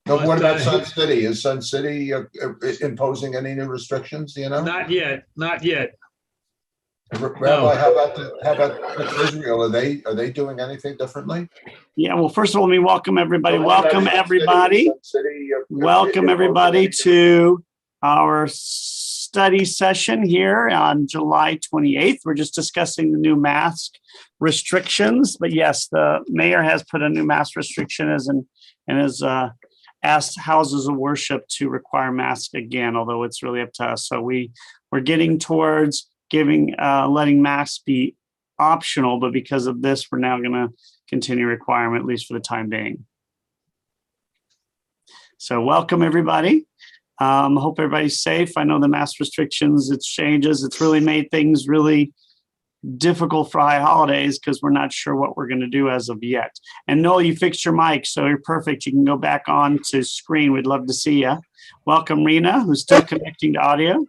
No, But, what about Sun City? Is Sun City imposing any new restrictions? Do you know? Not yet, not yet. Rabbi, how about Israel? Are they doing anything differently? Yeah, well, first of all, let me welcome everybody. Welcome everybody. Welcome everybody to our study session here on July 28th. We're just discussing the new mask restrictions. But yes, the mayor has put a new mask restriction and has asked houses of worship to require masks again, although it's really up to us. So we're getting towards letting masks be optional, but because of this, we're now going to continue requirement, at least for the time being. So welcome everybody. Hope everybody's safe. I know the mask restrictions, it's changes. It's really made things really difficult for high holidays because we're not sure what we're going to do as of yet. And Noel, you fixed your mic, so you're perfect. You can go back on to screen. We'd love to see you. Welcome Rena, who's still connecting to audio.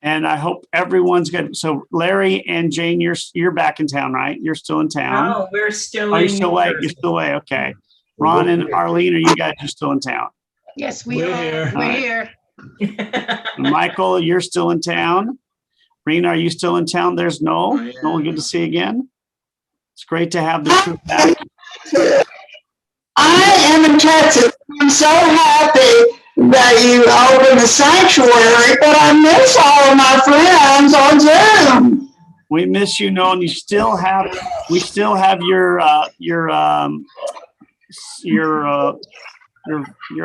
And I hope everyone's good. So Larry and Jane, you're back in town, right? You're still in town. No, we're still Are you in still away? You're still away. Okay. Ron and Arlene, are you guys still in town? Yes, We're here. We're here. Michael, you're still in town. Rena, are you still in town? There's Noel. Noel, good to see you again. It's great to have the crew back. I am in Texas. I'm so happy that you opened the sanctuary, but I miss all of my friends on Zoom. We miss you, Noel, and we still have your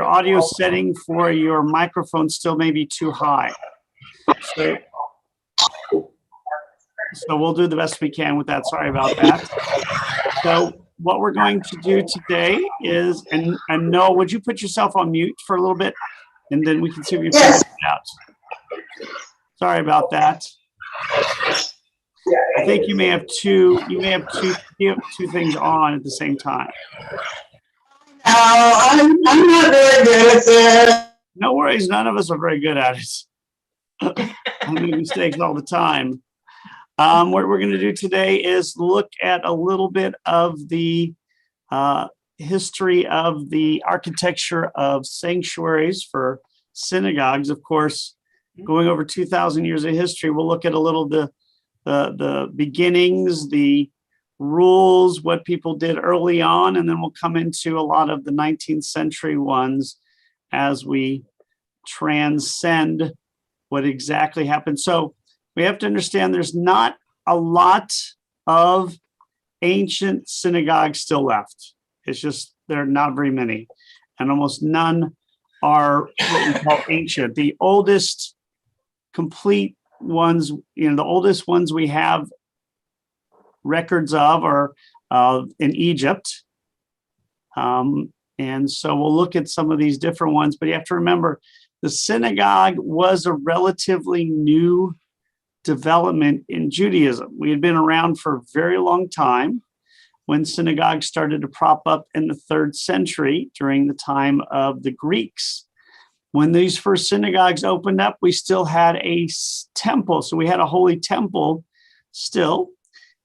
audio setting for your microphone still may be too high. So we'll do the best we can with that. Sorry about that. So what we're going to do today is, and Noel, would you put yourself on mute for a little bit, and then we can see if we can figure it out. Sorry about that. I think you may have two things on at the same time. I'm not very good at it. No worries, none of us are very good at it. I make mistakes all the time. What we're going to do today is look at a little bit of the history of the architecture of sanctuaries for synagogues. Of course, going over 2,000 years of history, we'll look at a little the beginnings, the rules, what people did early on, and then we'll come into a lot of the 19th century ones as we transcend what exactly happened. So we have to understand there's not a lot of ancient synagogues still left. It's just there are not very many, and almost none are what we call ancient. The oldest complete ones, the oldest ones we have records of are in Egypt. And so we'll look at some of these different ones, but you have to remember the synagogue was a relatively new development in Judaism. We had been around for a very long time when synagogues started to prop up in the 3rd century during the time of the Greeks. When these first synagogues opened up, we still had a temple. So we had a holy temple still.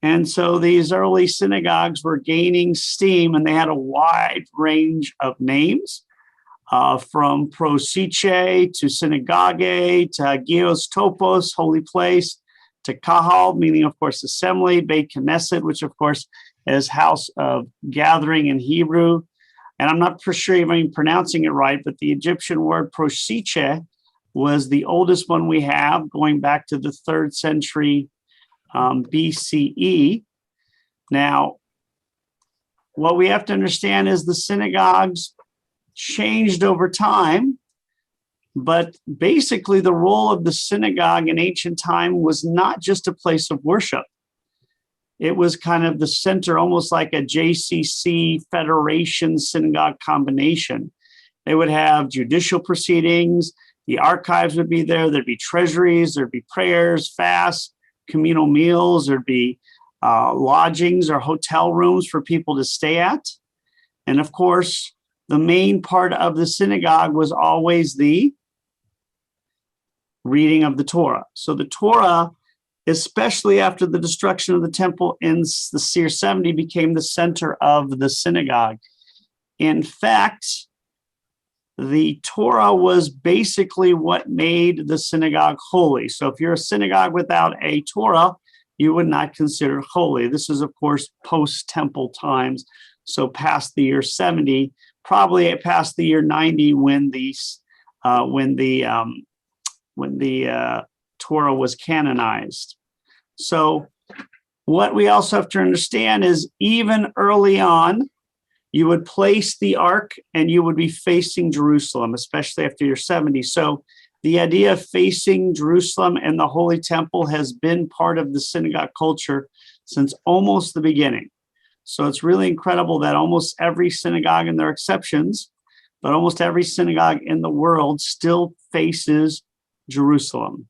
And so these early synagogues were gaining steam, and they had a wide range of names. From Prosyche to Synagogue to Hagios Topos, holy place, to Kahal, meaning, of course, assembly, Beit Knesset, which, of course, is house of gathering in Hebrew. And I'm not for sure if I'm pronouncing it right, but the Egyptian word Prosyche was the oldest one we have, going back to the 3rd century BCE. Now, what we have to understand is the synagogues changed over time, but basically the role of the synagogue in ancient time was not just a place of worship. It was kind of the center, almost like a JCC Federation synagogue combination. They would have judicial proceedings, the archives would be there, there'd be treasuries, there'd be prayers, fasts, communal meals, there'd be lodgings or hotel rooms for people to stay at. And of course, the main part of the synagogue was always the reading of the Torah. So the Torah especially after the destruction of the temple in the year 70, became the center of the synagogue. In fact, the Torah was basically what made the synagogue holy. So if you're a synagogue without a Torah, you would not consider it holy. This is, of course, post-temple times. So past the year 70, probably past the year 90 when the Torah was canonized. So what we also have to understand is even early on, you would place the ark and you would be facing Jerusalem, especially after year 70. So the idea of facing Jerusalem and the Holy Temple has been part of the synagogue culture since almost the beginning. So it's really incredible that almost every synagogue, and there are exceptions, but almost every synagogue in the world still faces Jerusalem.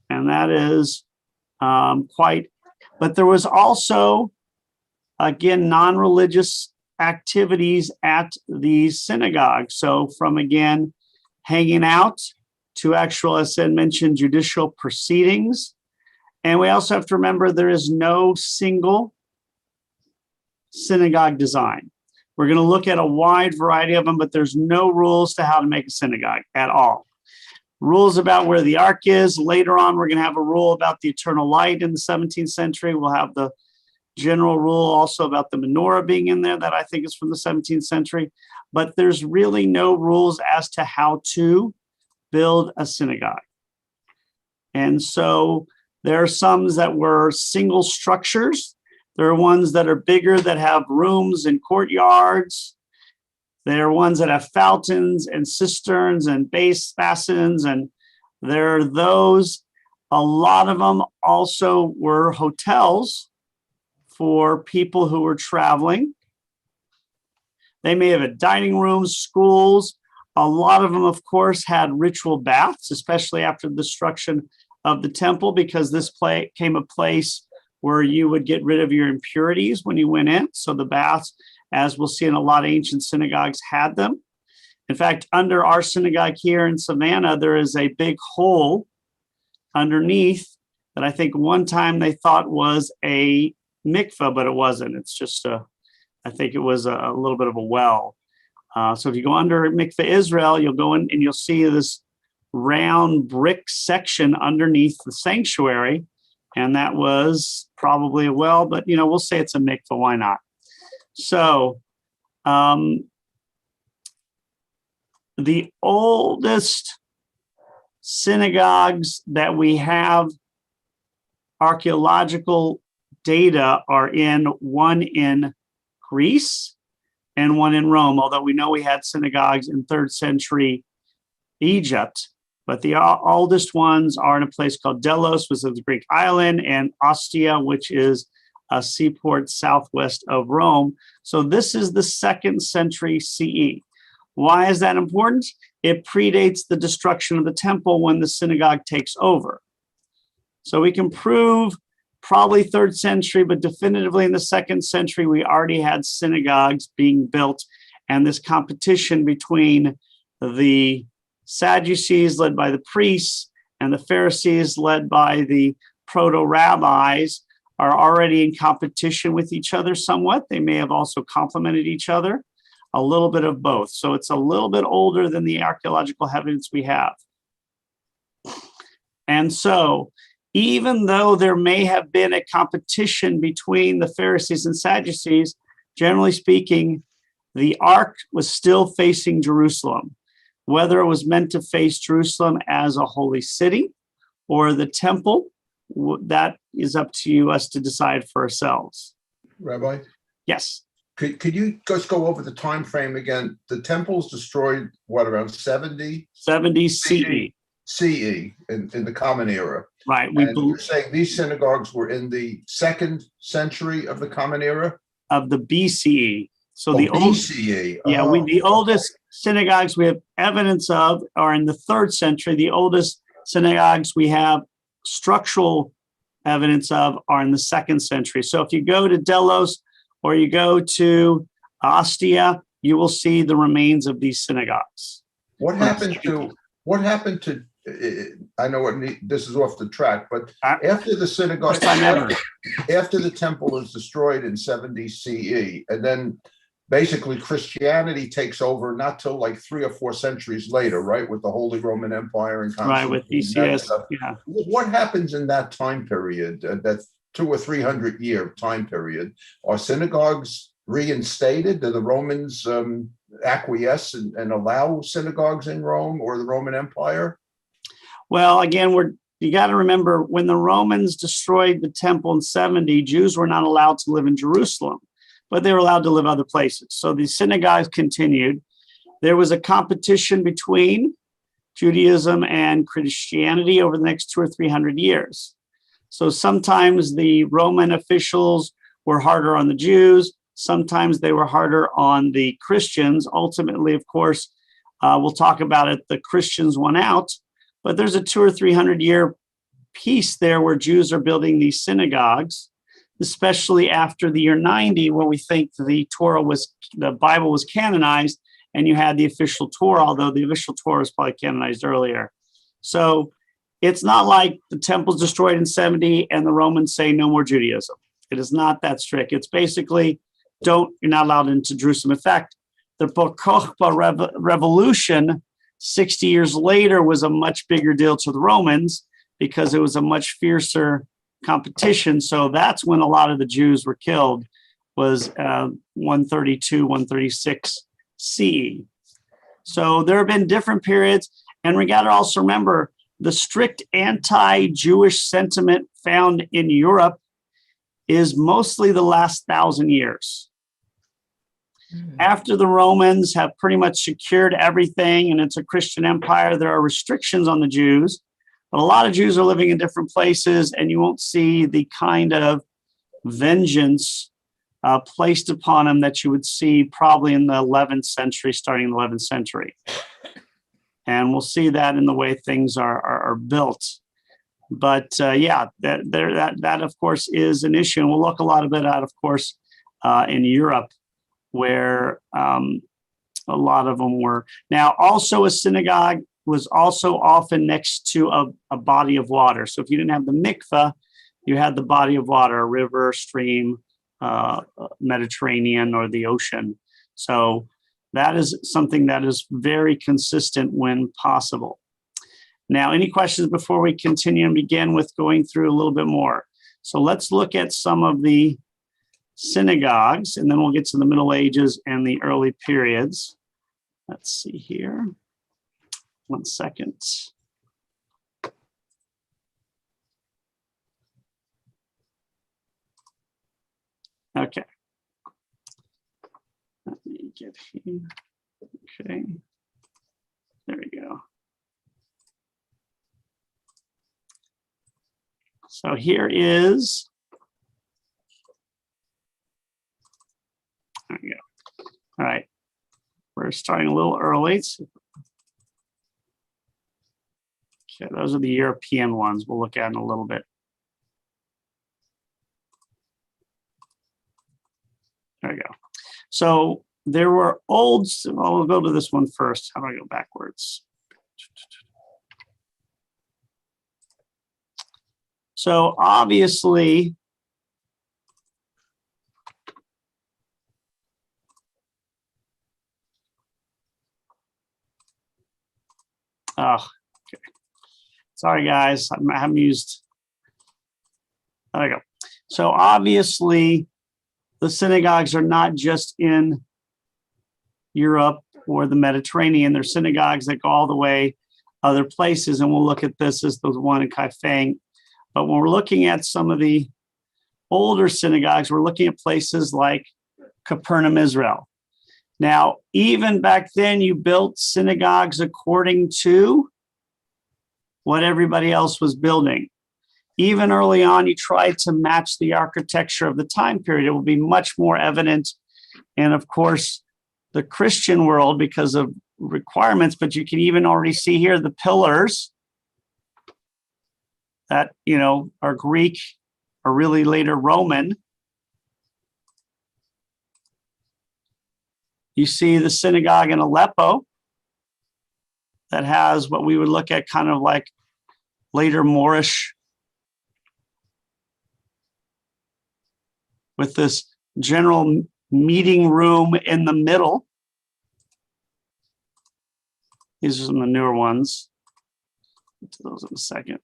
And that is quite, but there was also, again, non-religious activities at these synagogues. So from, again, hanging out to actual, as I mentioned, judicial proceedings. And we also have to remember there is no single synagogue design. We're going to look at a wide variety of them, but there's no rules to how to make a synagogue at all. Rules about where the ark is. Later on, we're going to have a rule about the eternal light in the 17th century. We'll have the general rule also about the menorah being in there that I think is from the 17th century. But there's really no rules as to how to build a synagogue. And so there are some that were single structures. There are ones that are bigger that have rooms and courtyards. There are ones that have fountains and cisterns and basins, and there are those. A lot of them also were hotels for people who were traveling. They may have had dining rooms, schools. A lot of them, of course, had ritual baths, especially after the destruction of the temple, because this became a place where you would get rid of your impurities when you went in. So the baths, as we'll see in a lot of ancient synagogues, had them. In fact, under our synagogue here in Savannah, there is a big hole underneath that I think one time they thought was a mikveh, but it wasn't. It's just I think it was a little bit of a well. So if you go under Mikveh Israel, you'll go in and you'll see this round brick section underneath the sanctuary. And that was probably a well, but we'll say it's a mikveh. Why not? So the oldest synagogues that we have archaeological data are one in Greece and one in Rome, although we know we had synagogues in 3rd century Egypt. But the oldest ones are in a place called Delos, which is a Greek island, and Ostia, which is a seaport southwest of Rome. So this is the 2nd century CE. Why is that important? It predates the destruction of the temple when the synagogue takes over. So we can prove probably 3rd century, but definitively in the 2nd century, we already had synagogues being built, and this competition between the Sadducees led by the priests and the Pharisees led by the proto-rabbis are already in competition with each other somewhat. They may have also complemented each other, a little bit of both. So it's a little bit older than the archaeological evidence we have. And so even though there may have been a competition between the Pharisees and Sadducees, generally speaking, the ark was still facing Jerusalem. Whether it was meant to face Jerusalem as a holy city or the temple, that is up to us to decide for ourselves. Rabbi? Yes. Could you just go over the time frame again? The temple's destroyed, around 70? 70 CE. CE in the Common Era. Right. You're saying these synagogues were in the 2nd century of the Common Era? Of the BCE. So the BCE. The oldest synagogues we have evidence of are in the 3rd century. The oldest synagogues we have structural evidence of are in the 2nd century. So if you go to Delos or you go to Ostia, you will see the remains of these synagogues. What happened to I know this is off the track, but after the synagogue, First time ever. after the temple is destroyed in 70 CE, and then basically Christianity takes over not till like 3 or 4 centuries later, right? With the Holy Roman Empire and Right, with Constantine and that BCS, stuff. yeah. What happens in that time period, that 200 or 300 year time period? Are synagogues reinstated? Do the Romans acquiesce and allow synagogues in Rome or the Roman Empire? Well, again, you got to remember when the Romans destroyed the temple in 70, Jews were not allowed to live in Jerusalem, but they were allowed to live other places. So the synagogues continued. There was a competition between Judaism and Christianity over the next 200 or 300 years. So sometimes the Roman officials were harder on the Jews. Sometimes they were harder on the Christians. Ultimately, of course, we'll talk about it, the Christians won out, but there's a 200 or 300 year piece there where Jews are building these synagogues, especially after the year 90, where we think the Bible was canonized, and you had the official Torah, although the official Torah was probably canonized earlier. So it's not like the temple's destroyed in 70 and the Romans say no more Judaism. It is not that strict. It's basically, you're not allowed into Jerusalem. In fact, the Bar Kokhba revolution 60 years later was a much bigger deal to the Romans because it was a much fiercer competition. So that's when a lot of the Jews were killed, was 132, 136 CE. So there have been different periods. And we got to also remember the strict anti-Jewish sentiment found in Europe is mostly the last 1,000 years. After the Romans have pretty much secured everything and it's a Christian empire, there are restrictions on the Jews, but a lot of Jews are living in different places, and you won't see the kind of vengeance placed upon them that you would see probably in the 11th century, starting in the 11th century. And we'll see that in the way things are built. But that of course is an issue. And we'll look a lot of it out, of course, in Europe, where a lot of them were. Now, also a synagogue was also often next to a body of water. So if you didn't have the mikveh, you had the body of water, a river, stream, Mediterranean, or the ocean. So that is something that is very consistent when possible. Now, any questions before we continue and begin with going through a little bit more? So let's look at some of the synagogues, and then we'll get to the Middle Ages and the early periods. Let's see here. 1 second. Okay. Let me get here. Okay. There we go. So here is, there we go. All right. We're starting a little early. Okay, those are the European ones we'll look at in a little bit. There we go. So there were old, well, we'll go to this one first. How do I go backwards? So obviously, oh, okay. Sorry, guys, I haven't used, there we go. So obviously, the synagogues are not just in Europe or the Mediterranean. They're synagogues that go all the way other places, and we'll look at this as the one in Kaifeng. But when we're looking at some of the older synagogues, we're looking at places like Capernaum, Israel. Now, even back then, you built synagogues according to what everybody else was building. Even early on, you tried to match the architecture of the time period. It will be much more evident in, of course, the Christian world because of requirements, but you can even already see here the pillars that, you know, are Greek or really later Roman. You see the synagogue in Aleppo that has what we would look at kind of like later Moorish, with this general meeting room in the middle. These are some of the newer ones. Get to those in a second.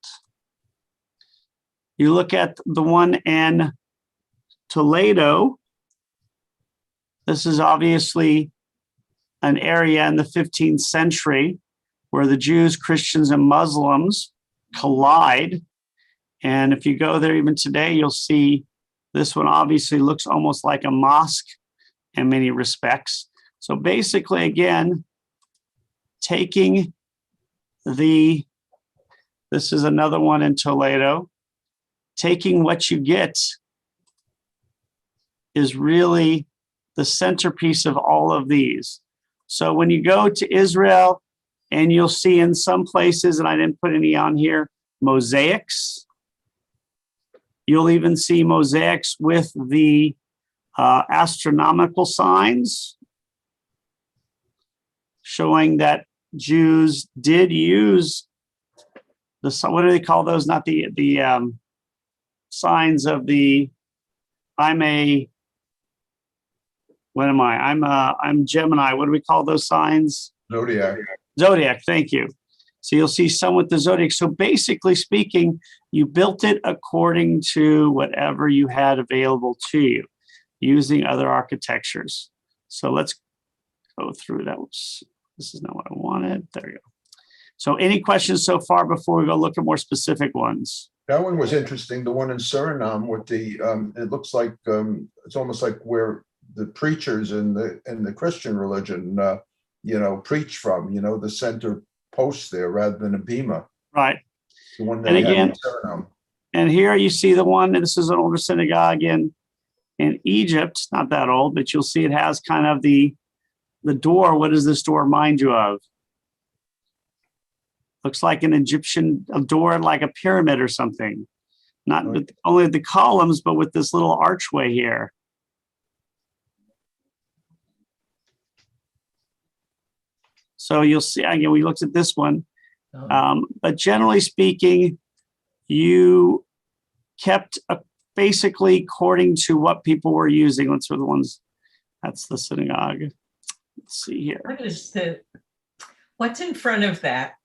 You look at the one in Toledo. This is obviously an area in the 15th century where the Jews, Christians, and Muslims collide. And if you go there even today, you'll see this one obviously looks almost like a mosque in many respects. So basically, again, taking this is another one in Toledo, taking what you get is really the centerpiece of all of these. So when you go to Israel, and you'll see in some places, and I didn't put any on here, mosaics. You'll even see mosaics with the astronomical signs, showing that Jews did use what do they call those? Not the signs of the, I'm Gemini. What do we call those signs? Zodiac. Zodiac, thank you. So you'll see some with the zodiac. So basically speaking, you built it according to whatever you had available to you using other architectures. So let's go through that. This is not what I wanted. There you go. So any questions so far before we go look at more specific ones? That one was interesting. The one in Suriname with the, it looks like, it's almost like where the preachers in the Christian religion, preach from, the center post there rather than a bema. Right. The one And they had again, in Suriname. And here you see the one, and this is an older synagogue in Egypt, not that old, but you'll see it has kind of the door. What does this door remind you of? Looks like an Egyptian door, like a pyramid or something. Not Right. with only the columns, but with this little archway here. So you'll see, again, we looked at this one. But generally speaking, you kept basically according to what people were using. Let's see the ones, that's the synagogue. Let's see here. What's in front of that?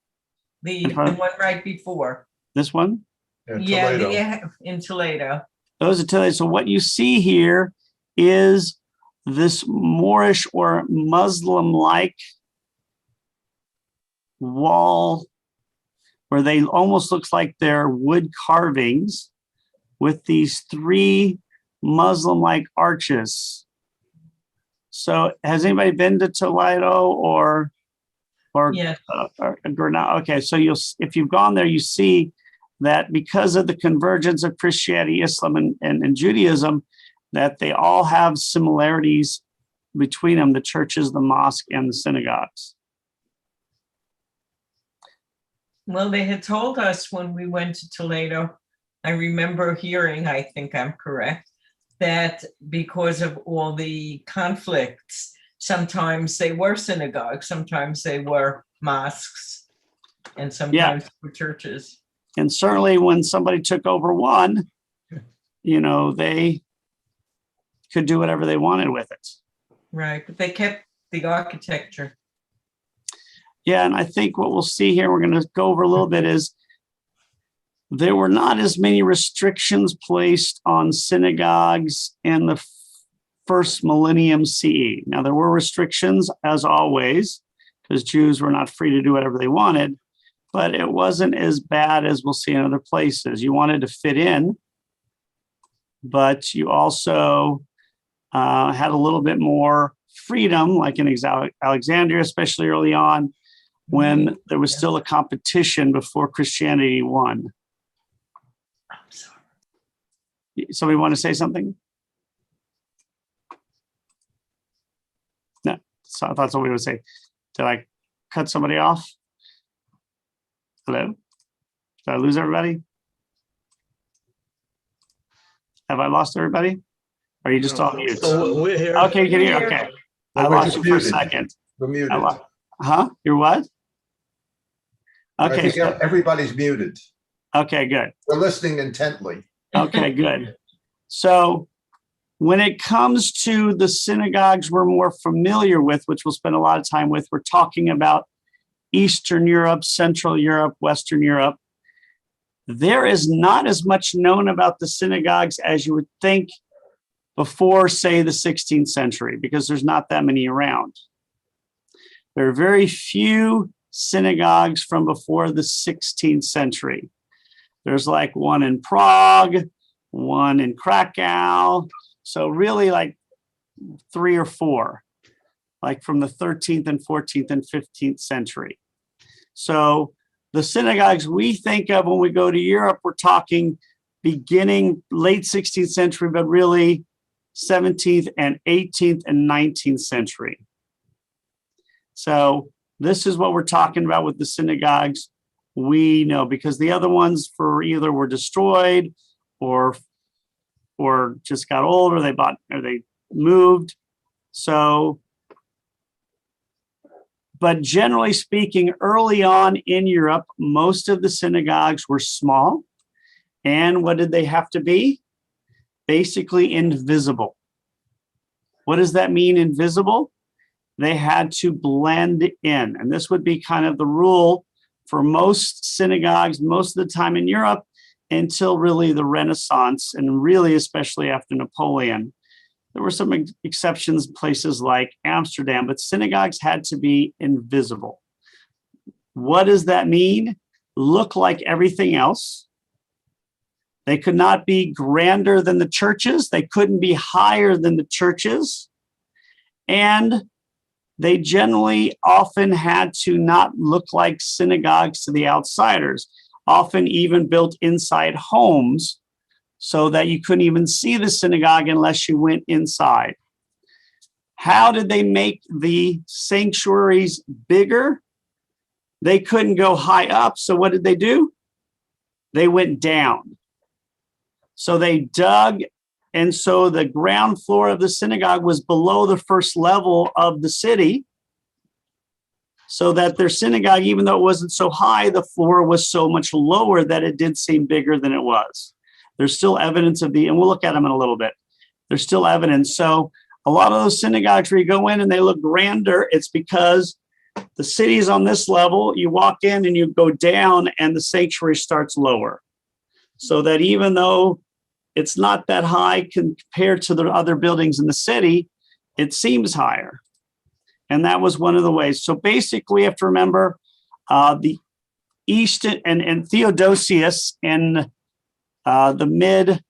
The one right before. This one? Yeah, In Toledo. Those are Toledo. So what you see here is this Moorish or Muslim-like wall where they almost looks like they're wood carvings with these three Muslim-like arches. So has anybody been to Toledo or Yes. Granada? Okay, so if you've gone there, you see that because of the convergence of Christianity, Islam, and Judaism, that they all have similarities between them, the churches, the mosque, and the synagogues. Well, they had told us when we went to Toledo, I remember hearing, I think I'm correct, that because of all the conflicts, sometimes they were synagogues, sometimes they were mosques, and sometimes were churches. And certainly when somebody took over one, they could do whatever they wanted with it. Right, but they kept the architecture. Yeah, and I think what we'll see here, we're going to go over a little bit, is there were not as many restrictions placed on synagogues in the first millennium CE. Now, there were restrictions, as always, because Jews were not free to do whatever they wanted, but it wasn't as bad as we'll see in other places. You wanted to fit in, but you also had a little bit more freedom, like in Alexandria, especially early on, when there was still a competition before Christianity won. I'm sorry. Somebody want to say something? No, so I thought somebody would say, did I cut somebody off? Hello? Did I lose everybody? Have I lost everybody? Or are you just on mute? Oh, we're here. Okay, you can hear, okay. I Well, we're lost just you for a muted. second. We're muted. Huh? You're what? I Okay, think everybody's muted. okay, good. We're listening intently. Okay, good. So when it comes to the synagogues we're more familiar with, which we'll spend a lot of time with, we're talking about Eastern Europe, Central Europe, Western Europe. There is not as much known about the synagogues as you would think before, say, the 16th century, because there's not that many around. There are very few synagogues from before the 16th century. There's like one in Prague, one in Krakow. So really like 3 or 4, like from the 13th and 14th and 15th century. So the synagogues we think of when we go to Europe, we're talking beginning late 16th century, but really 17th and 18th and 19th century. So this is what we're talking about with the synagogues we know, because the other ones for either were destroyed or just got old, or they moved. So, but generally speaking, early on in Europe, most of the synagogues were small. And what did they have to be? Basically invisible. What does that mean, invisible? They had to blend in. And this would be kind of the rule for most synagogues most of the time in Europe until really the Renaissance, and really especially after Napoleon. There were some exceptions, places like Amsterdam, but synagogues had to be invisible. What does that mean? Look like everything else. They could not be grander than the churches. They couldn't be higher than the churches. And they generally often had to not look like synagogues to the outsiders, often even built inside homes so that you couldn't even see the synagogue unless you went inside. How did they make the sanctuaries bigger? They couldn't go high up. So what did they do? They went down. So they dug. And so the ground floor of the synagogue was below the first level of the city, so that their synagogue, even though it wasn't so high, the floor was so much lower that it did seem bigger than it was. There's still evidence of and we'll look at them in a little bit. There's still evidence. So a lot of those synagogues where you go in and they look grander, it's because the city is on this level. You walk in and you go down and the sanctuary starts lower. So that even though it's not that high compared to the other buildings in the city, it seems higher. And that was one of the ways. So basically, you have to remember the East and Theodosius in the mid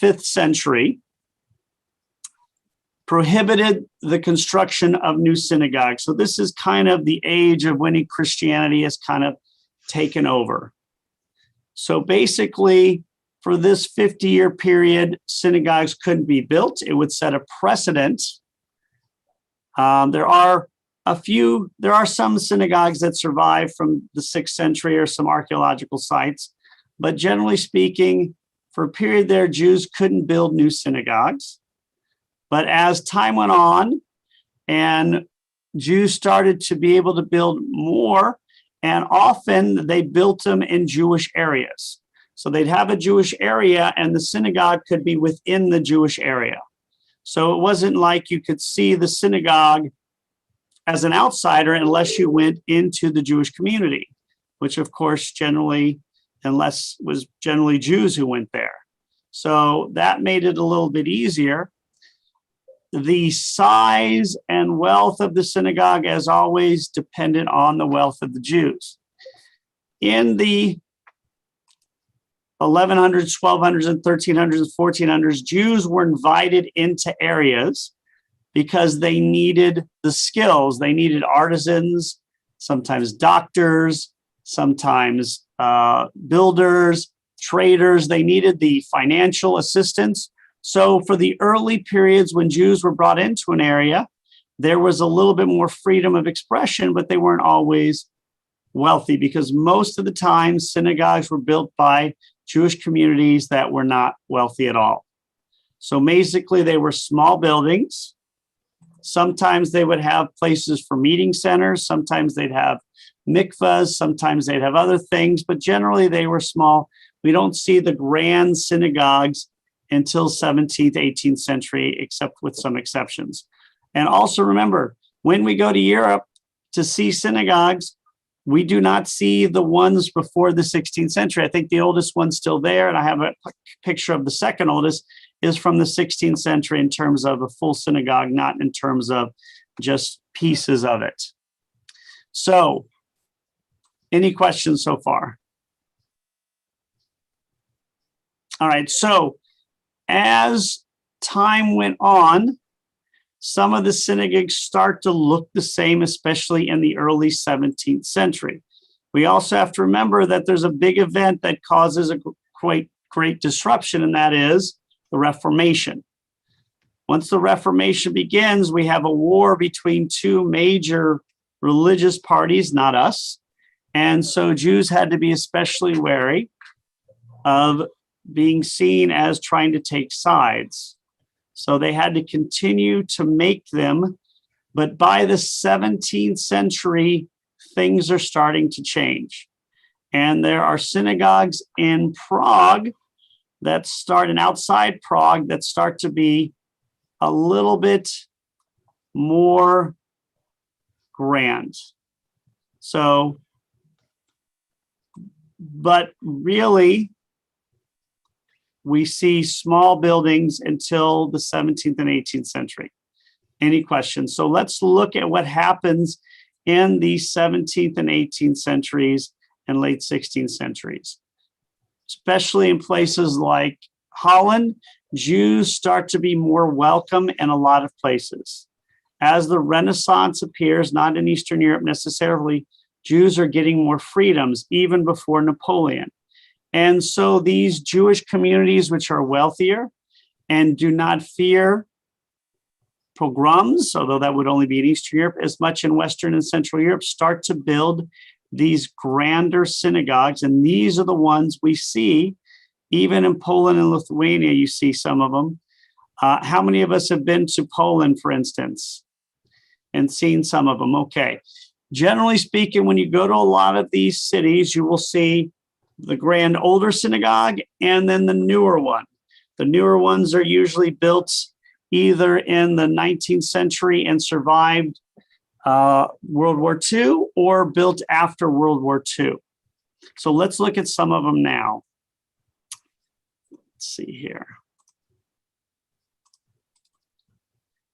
5th century prohibited the construction of new synagogues. So this is kind of the age of when Christianity has kind of taken over. So basically, for this 50-year period, synagogues couldn't be built. It would set a precedent. There are some synagogues that survive from the 6th century or some archaeological sites, but generally speaking, for a period there, Jews couldn't build new synagogues. But as time went on and Jews started to be able to build more, and often they built them in Jewish areas. So they'd have a Jewish area and the synagogue could be within the Jewish area. So it wasn't like you could see the synagogue as an outsider unless you went into the Jewish community, which of course was generally Jews who went there. So that made it a little bit easier. The size and wealth of the synagogue, as always, depended on the wealth of the Jews. In the 1100s, 1200s, and 1300s, and 1400s, Jews were invited into areas because they needed the skills. They needed artisans, sometimes doctors, sometimes builders, traders. They needed the financial assistance. So for the early periods when Jews were brought into an area, there was a little bit more freedom of expression, but they weren't always wealthy because most of the time synagogues were built by Jewish communities that were not wealthy at all. So basically they were small buildings Sometimes they would have places for meeting centers. Sometimes they'd have mikvahs. Sometimes they'd have other things, but generally they were small. We don't see the grand synagogues until 17th, 18th century, except with some exceptions. And also remember, when we go to Europe to see synagogues, we do not see the ones before the 16th century. I think the oldest one's still there, and I have a picture of the second oldest, is from the 16th century in terms of a full synagogue, not in terms of just pieces of it. So, any questions so far? All right, so as time went on, some of the synagogues start to look the same, especially in the early 17th century. We also have to remember that there's a big event that causes a great disruption, and that is the Reformation. Once the Reformation begins, we have a war between two major religious parties, not us. And so Jews had to be especially wary of being seen as trying to take sides. So they had to continue to make them. But by the 17th century, things are starting to change. And there are synagogues in Prague that start, and outside Prague, that start to be a little bit more grand. So, but really, we see small buildings until the 17th and 18th century. Any questions? So let's look at what happens in the 17th and 18th centuries and late 16th centuries. Especially in places like Holland, Jews start to be more welcome in a lot of places. As the Renaissance appears, not in Eastern Europe necessarily, Jews are getting more freedoms even before Napoleon. And so these Jewish communities, which are wealthier and do not fear pogroms, although that would only be in Eastern Europe, as much in Western and Central Europe, start to build these grander synagogues. And these are the ones we see, even in Poland and Lithuania, you see some of them. How many of us have been to Poland, for instance, and seen some of them? Okay. Generally speaking, when you go to a lot of these cities, you will see the grand older synagogue and then the newer one. The newer ones are usually built either in the 19th century and survived World War II or built after World War II. So let's look at some of them now. Let's see here.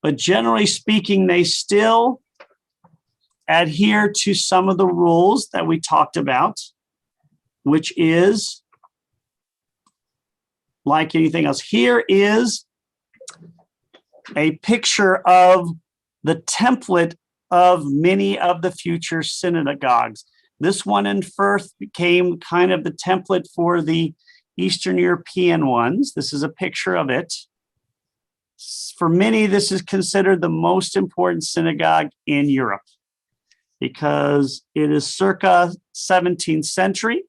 But generally speaking, they still adhere to some of the rules that we talked about, which is like anything else. Here is a picture of the template of many of the future synagogues. This one in Firth became kind of the template for the Eastern European ones. This is a picture of it. For many, this is considered the most important synagogue in Europe because it is circa 17th century.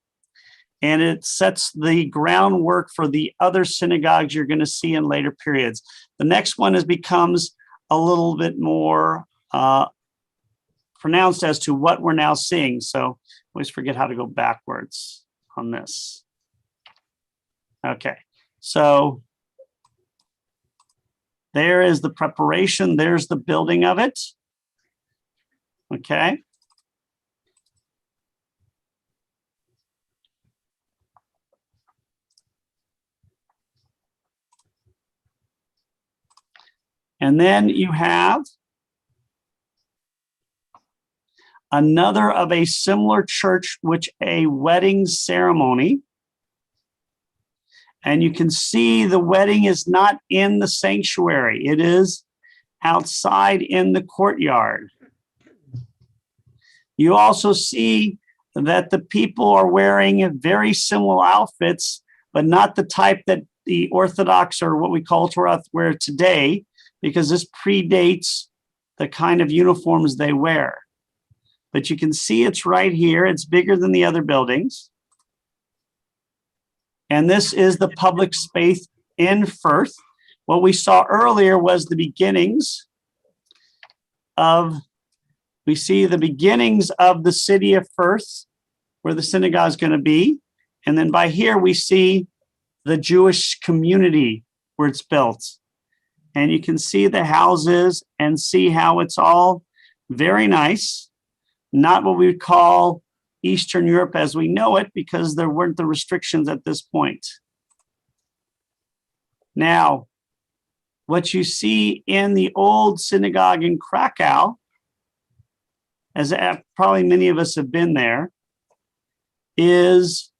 And it sets the groundwork for the other synagogues you're going to see in later periods. The next one becomes a little bit more pronounced as to what we're now seeing. So I always forget how to go backwards on this. Okay, so there is the preparation. There's the building of it. Okay. And then you have another of a similar church, which a wedding ceremony. And you can see the wedding is not in the sanctuary. It is outside in the courtyard. You also see that the people are wearing very similar outfits, but not the type that the Orthodox or what we call Torah wear today, because this predates the kind of uniforms they wear. But you can see it's right here. It's bigger than the other buildings. And this is the public space in Firth. What we saw earlier was the beginnings. we see the beginnings of the city of Firth, where the synagogue is going to be. And then by here, we see the Jewish community where it's built. And you can see the houses and see how it's all very nice. Not what we would call Eastern Europe as we know it, because there weren't the restrictions at this point. Now, what you see in the old synagogue in Krakow, as probably many of us have been there, is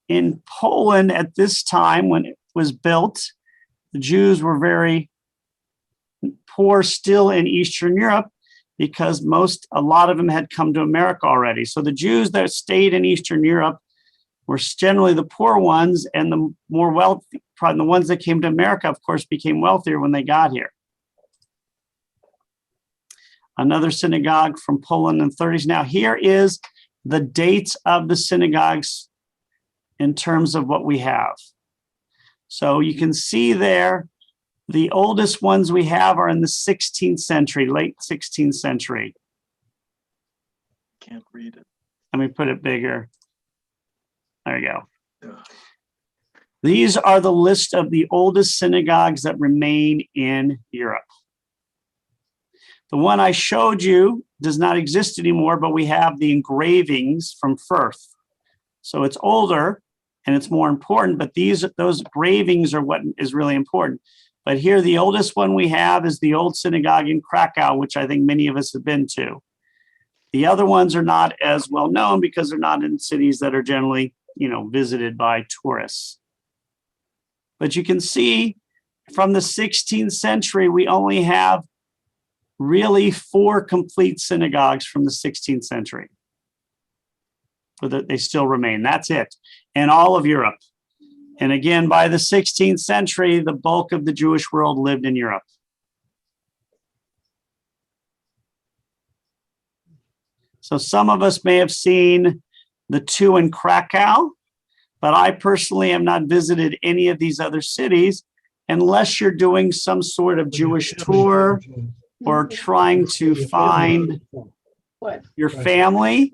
in Poland at this time when it was built, the Jews were very poor still in Eastern Europe because a lot of them had come to America already. So the Jews that stayed in Eastern Europe were generally the poor ones, and the more wealthy, the ones that came to America, of course, became wealthier when they got here. Another synagogue from Poland in the 30s. Now here is the dates of the synagogues in terms of what we have. So you can see there, the oldest ones we have are in the 16th century, late 16th century. Can't read it. Let me put it bigger. There you go. Yeah. These are the list of the oldest synagogues that remain in Europe. The one I showed you does not exist anymore, but we have the engravings from Firth. So it's older and it's more important, but those engravings are what is really important. But here, the oldest one we have is the old synagogue in Krakow, which I think many of us have been to. The other ones are not as well known because they're not in cities that are generally, visited by tourists. But you can see from the 16th century, we only have really 4 complete synagogues from the 16th century. But they still remain. That's it. In all of Europe. And again, by the 16th century, the bulk of the Jewish world lived in Europe. So some of us may have seen the 2 in Krakow, but I personally have not visited any of these other cities unless you're doing some sort of Jewish tour or trying to find your family.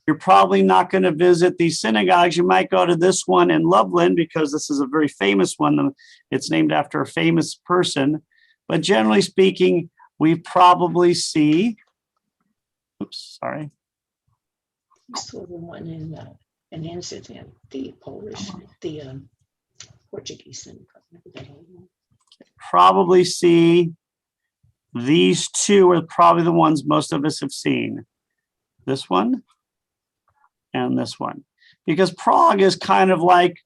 You're probably not going to visit these synagogues. You might go to this one in Lublin because this is a very famous one. It's named after a famous person. But generally speaking, we probably see, oops, sorry. I saw the one in an incident, the Portuguese synagogue. Probably see these 2 are probably the ones most of us have seen. This one and this one. Because Prague is kind of like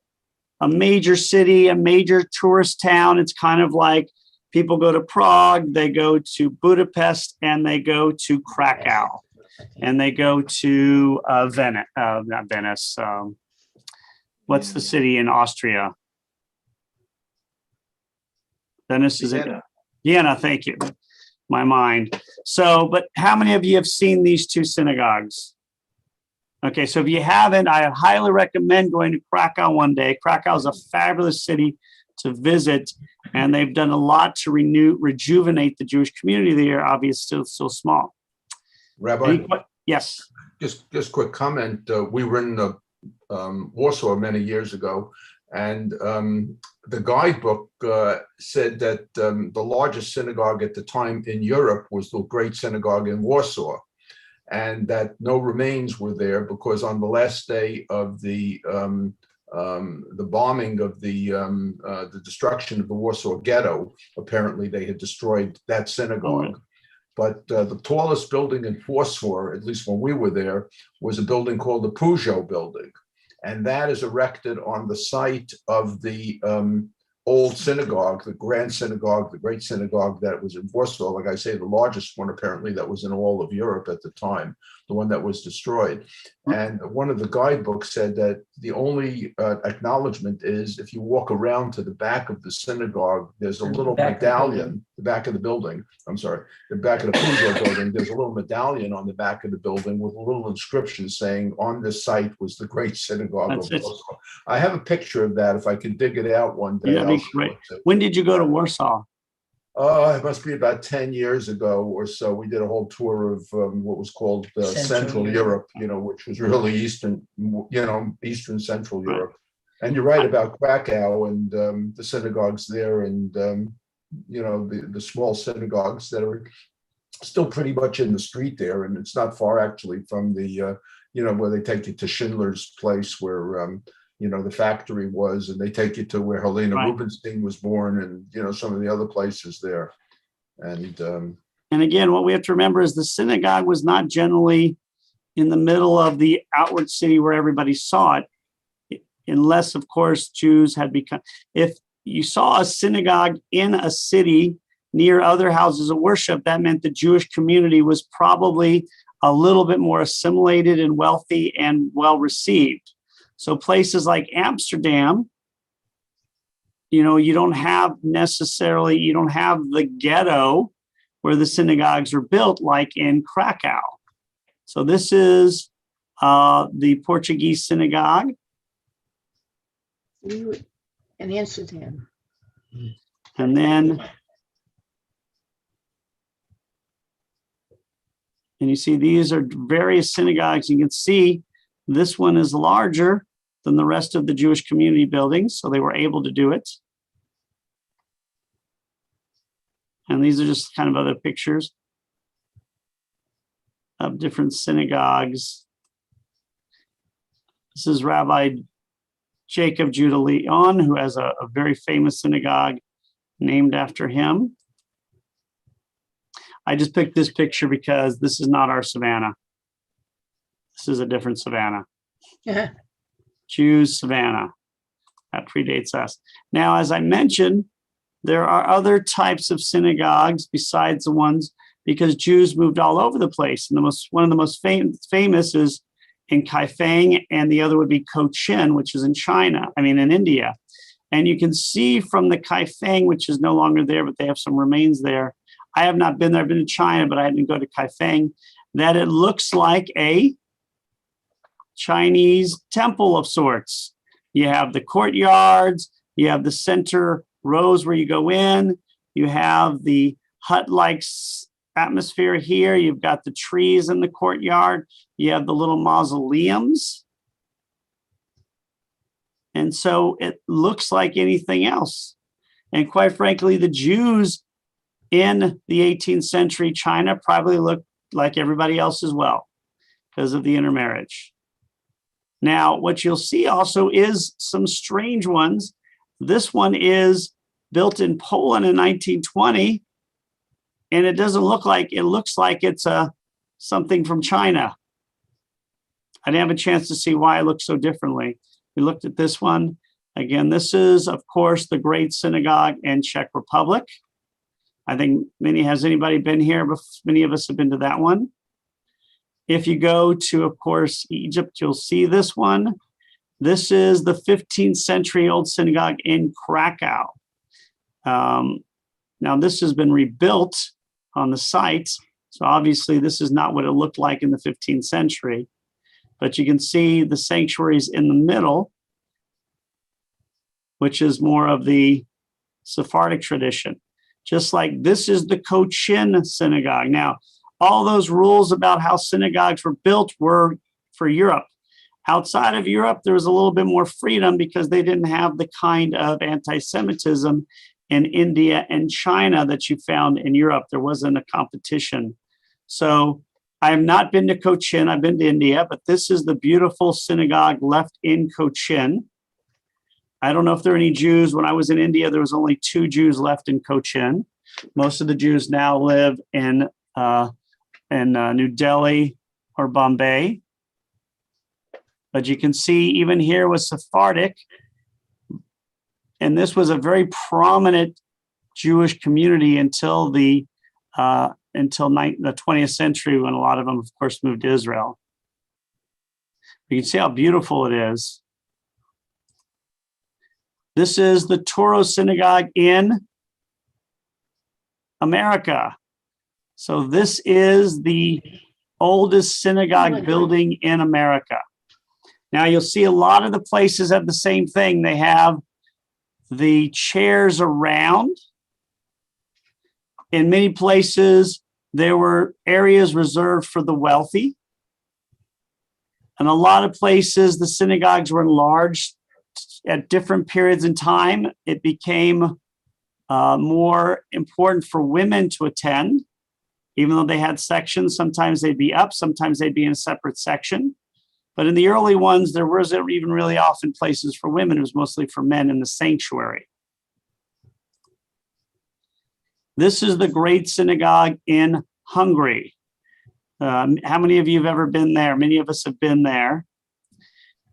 a major city, a major tourist town. It's kind of like people go to Prague, they go to Budapest, and they go to Krakow. And they go to Venice, not Venice. What's the city in Austria? Venice is it? Vienna, thank you. My mind. So, but how many of you have seen these 2 synagogues? Okay, so if you haven't, I highly recommend going to Krakow one day. Krakow is a fabulous city to visit, and they've done a lot to rejuvenate the Jewish community there. Obviously, still small. Rabbi, Yes. just quick comment. We were in Warsaw many years ago, and the guidebook said that the largest synagogue at the time in Europe was the Great Synagogue in Warsaw, and that no remains were there because on the last day of the bombing of the destruction of the Warsaw Ghetto, apparently they had destroyed that synagogue. But the tallest building in Warsaw, at least when we were there, was a building called the Peugeot building. And that is erected on the site of the old synagogue, the Grand Synagogue, the Great Synagogue that was in Warsaw. Like I say, the largest one apparently that was in all of Europe at the time, the one that was destroyed. And one of the guidebooks said that the only acknowledgement is if you walk around to the back of the synagogue, there's a little medallion, the back of the building, I'm sorry, the back of the Peugeot building, there's a little medallion on the back of the building with a little inscription saying on this site was the Great Synagogue of Warsaw. I have a picture of that. If I could dig it out one day. Yeah, that'd be great. When did you go to Warsaw? It must be about 10 years ago or so. We did a whole tour of what was called Central Europe, which was really Eastern Central Right. Europe. And you're right about Krakow and the synagogues there, and the small synagogues that are still pretty much in the street there, and it's not far actually from the where they take you to Schindler's place, where the factory was, and they take you to where Helena Right. Rubinstein was born, and some of the other places there. And And again, what we have to remember is the synagogue was not generally in the middle of the outward city where everybody saw it, unless, of course, Jews had become. If you saw a synagogue in a city near other houses of worship, that meant the Jewish community was probably a little bit more assimilated and wealthy and well received. So places like Amsterdam, you don't have the ghetto where the synagogues are built like in Krakow. So this is the Portuguese synagogue. We were in Amsterdam. And then, and you see these are various synagogues. You can see this one is larger than the rest of the Jewish community buildings, so they were able to do it. And these are just kind of other pictures of different synagogues. This is Rabbi Jacob Judah Leon, who has a very famous synagogue named after him. I just picked this picture because this is not our Savannah. This is a different Savannah. Yeah. Jews Savannah. That predates us. Now, as I mentioned, there are other types of synagogues besides the ones, because Jews moved all over the place. And one of the most famous is in Kaifeng, and the other would be Cochin, which is in India. And you can see from the Kaifeng, which is no longer there, but they have some remains there. I have not been there. I've been to China, but I didn't go to Kaifeng, that it looks like a Chinese temple of sorts. You have the courtyards, you have the center rows where you go in, you have the hut-like atmosphere here, you've got the trees in the courtyard, you have the little mausoleums. And so it looks like anything else. And quite frankly, the Jews in the 18th century China probably looked like everybody else as well because of the intermarriage. Now, what you'll see also is some strange ones. This one is built in Poland in 1920, and it looks like it's something from China. I didn't have a chance to see why it looks so differently. We looked at this one. Again, this is, of course, the Great Synagogue in Czech Republic. I think has anybody been here? Many of us have been to that one. If you go to, of course, Egypt, you'll see this one. This is the 15th century old synagogue in Krakow. Now, this has been rebuilt on the site. So obviously, this is not what it looked like in the 15th century. But you can see the sanctuaries in the middle, which is more of the Sephardic tradition. Just like this is the Cochin synagogue. Now, all those rules about how synagogues were built were for Europe. Outside of Europe, there was a little bit more freedom because they didn't have the kind of anti-Semitism in India and China that you found in Europe. There wasn't a competition. So I have not been to Cochin. I've been to India, but this is the beautiful synagogue left in Cochin. I don't know if there are any Jews. When I was in India, there was only 2 Jews left in Cochin. Most of the Jews now live in New Delhi or Bombay. But you can see even here was Sephardic. And this was a very prominent Jewish community until the 20th century, when a lot of them, of course, moved to Israel. You can see how beautiful it is. This is the Touro Synagogue in America. So this is the oldest synagogue building in America. Now you'll see a lot of the places have the same thing. They have the chairs around, In many places, there were areas reserved for the wealthy. In a lot of places, the synagogues were enlarged at different periods in time. It became more important for women to attend, even though they had sections. Sometimes they'd be up, sometimes they'd be in a separate section. But in the early ones, there wasn't even really often places for women. It was mostly for men in the sanctuary. This is the Great Synagogue in Hungary. How many of you have ever been there? Many of us have been there.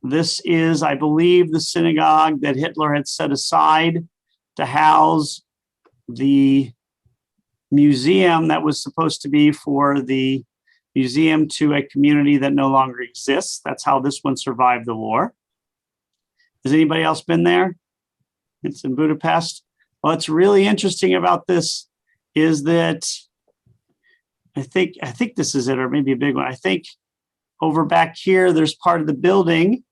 This is, I believe, the synagogue that Hitler had set aside to house the museum that was supposed to be for the museum to a community that no longer exists. That's how this one survived the war. Has anybody else been there? It's in Budapest. What's really interesting about this is that I think this is it, or maybe a big one. I think over back here, there's part of the building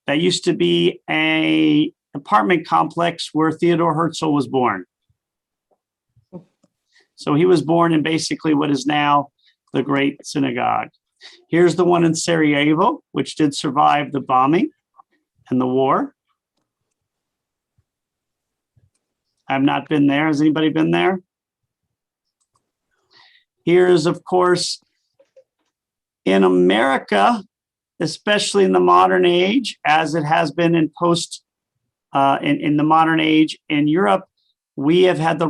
that used to be a apartment complex where Theodor Herzl was born. So he was born in basically what is now the Great Synagogue. Here's the one in Sarajevo, which did survive the bombing and the war. I've not been there. Has anybody been there? Here's, of course, in America, especially in the modern age, as it has been in in the modern age in Europe, we have had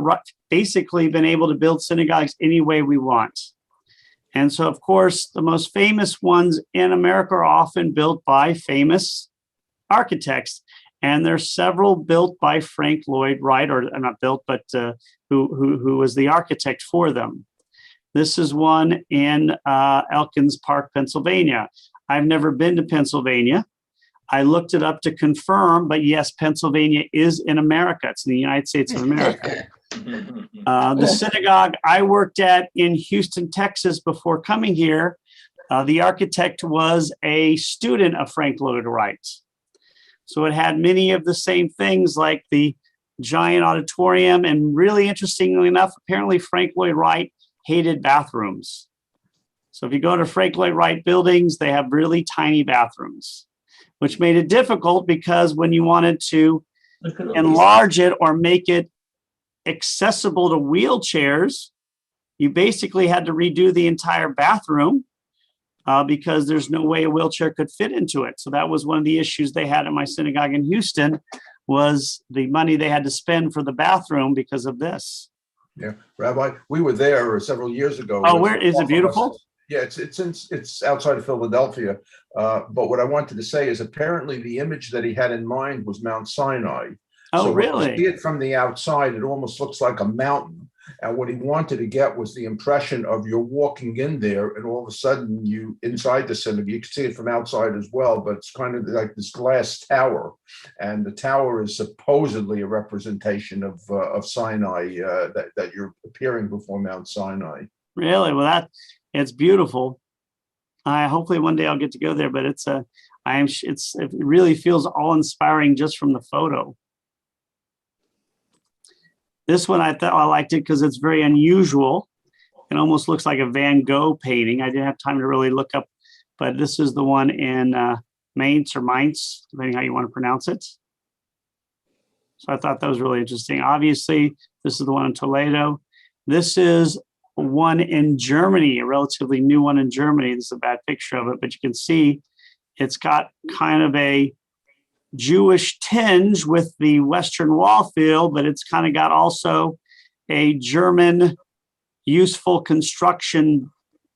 basically been able to build synagogues any way we want. And so, of course, the most famous ones in America are often built by famous architects. And there's several built by Frank Lloyd Wright, or not built, but who was the architect for them. This is one in Elkins Park, Pennsylvania. I've never been to Pennsylvania. I looked it up to confirm, but yes, Pennsylvania is in America. It's in the United States of America. The synagogue I worked at in Houston, Texas, before coming here, the architect was a student of Frank Lloyd Wright. So it had many of the same things like the giant auditorium. And really interestingly enough, apparently Frank Lloyd Wright hated bathrooms. So if you go to Frank Lloyd Wright buildings, they have really tiny bathrooms, which made it difficult because when you wanted to enlarge it or make it accessible to wheelchairs, you basically had to redo the entire bathroom because there's no way a wheelchair could fit into it. So that was one of the issues they had at my synagogue in Houston, was the money they had to spend for the bathroom because of this. Yeah, Rabbi, we were there several years ago. Oh, where is it? Beautiful? Yeah, it's outside of Philadelphia. But what I wanted to say is apparently the image that he had in mind was Mount Sinai. Oh, So when you really? see it from the outside, it almost looks like a mountain. And what he wanted to get was the impression of you're walking in there, and all of a sudden you inside the synagogue. You can see it from outside as well, but it's kind of like this glass tower, and the tower is supposedly a representation of Sinai, that you're appearing before Mount Sinai. Really? Well, it's beautiful. Hopefully one day I'll get to go there, but it really feels awe-inspiring just from the photo. This one, I thought I liked it because it's very unusual. It almost looks like a Van Gogh painting. I didn't have time to really look up, but this is the one in Mainz or Mainz, depending how you want to pronounce it. So I thought that was really interesting. Obviously, this is the one in Toledo. This is one in Germany, a relatively new one in Germany. This is a bad picture of it, but you can see it's got kind of a Jewish tinge with the Western Wall field, but it's kind of got also a German useful construction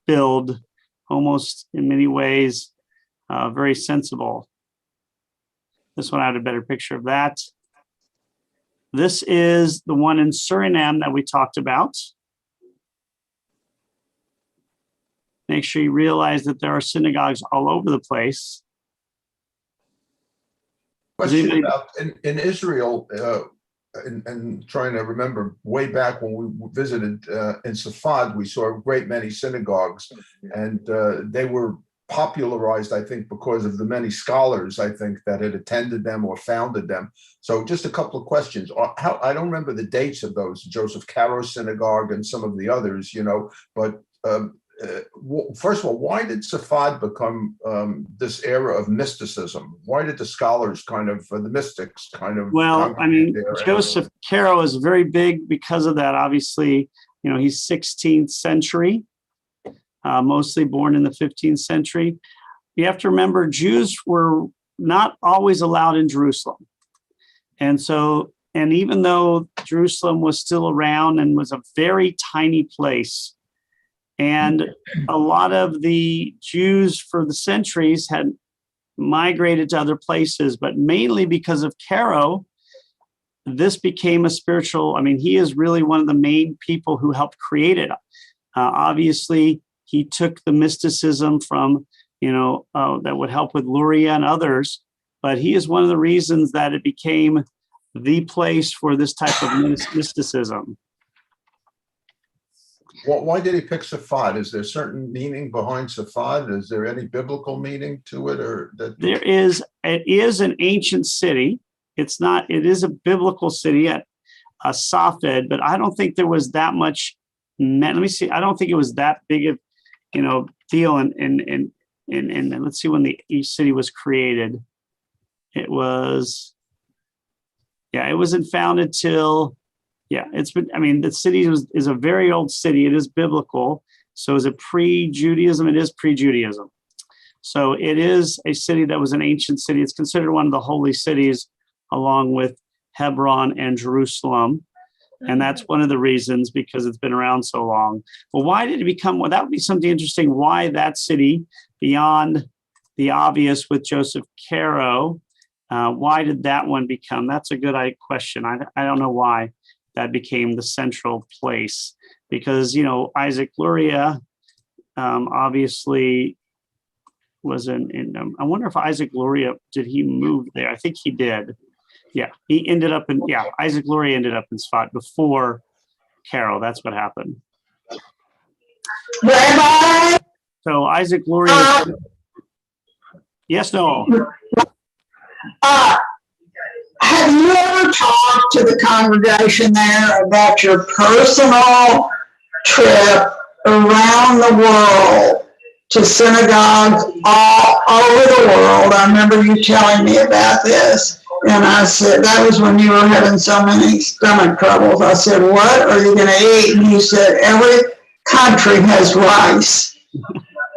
build, almost in many ways, very sensible. This one I had a better picture of that. This is the one in Suriname that we talked about. Make sure you realize that there are synagogues all over the place. Question about in Israel, and trying to remember way back when we visited in Safad, we saw a great many synagogues, and they were popularized, I think, because of the many scholars, I think, that had attended them or founded them. So just a couple of questions. I don't remember the dates of those, Joseph Caro Synagogue and some of the others, but first of all, why did Safad become this era of mysticism? Why did the scholars the mystics Well, I mean, congregate there? Joseph Caro is very big because of that. Obviously, he's 16th century, mostly born in the 15th century. You have to remember, Jews were not always allowed in Jerusalem. And even though Jerusalem was still around and was a very tiny place, and a lot of the Jews for the centuries had migrated to other places, but mainly because of Caro, this became a spiritual, he is really one of the main people who helped create it. Obviously, he took the mysticism from, that would help with Luria and others, but he is one of the reasons that it became the place for this type of mysticism. Why did he pick Safad? Is there certain meaning behind Safad? Is there any biblical meaning to it, or that? It is an ancient city. It is a biblical city at Safed, but I don't think there was that much. Let me see. I don't think it was that big of, deal. And let's see when the city was created. It wasn't founded till. Yeah, the city is a very old city. It is biblical. So is it pre-Judaism? It is pre-Judaism. So it is a city that was an ancient city. It's considered one of the holy cities along with Hebron and Jerusalem. And that's one of the reasons, because it's been around so long. Well, why did it become, that would be something interesting. Why that city, beyond the obvious with Joseph Caro, why did that one become? That's a good question. I don't know why that became the central place, because Isaac Luria obviously was in I wonder if Isaac Luria, did he move there? I think he did. Yeah, he ended up in Isaac Luria ended up in Sfat before Caro. That's what happened. Rabbi, So Isaac Luria. Yes, no. have you ever talked to the congregation there about your personal trip around the world to synagogues all over the world? I remember you telling me about this. And I said, that was when you were having so many stomach troubles. I said, what are you going to eat? And you said, every country has rice.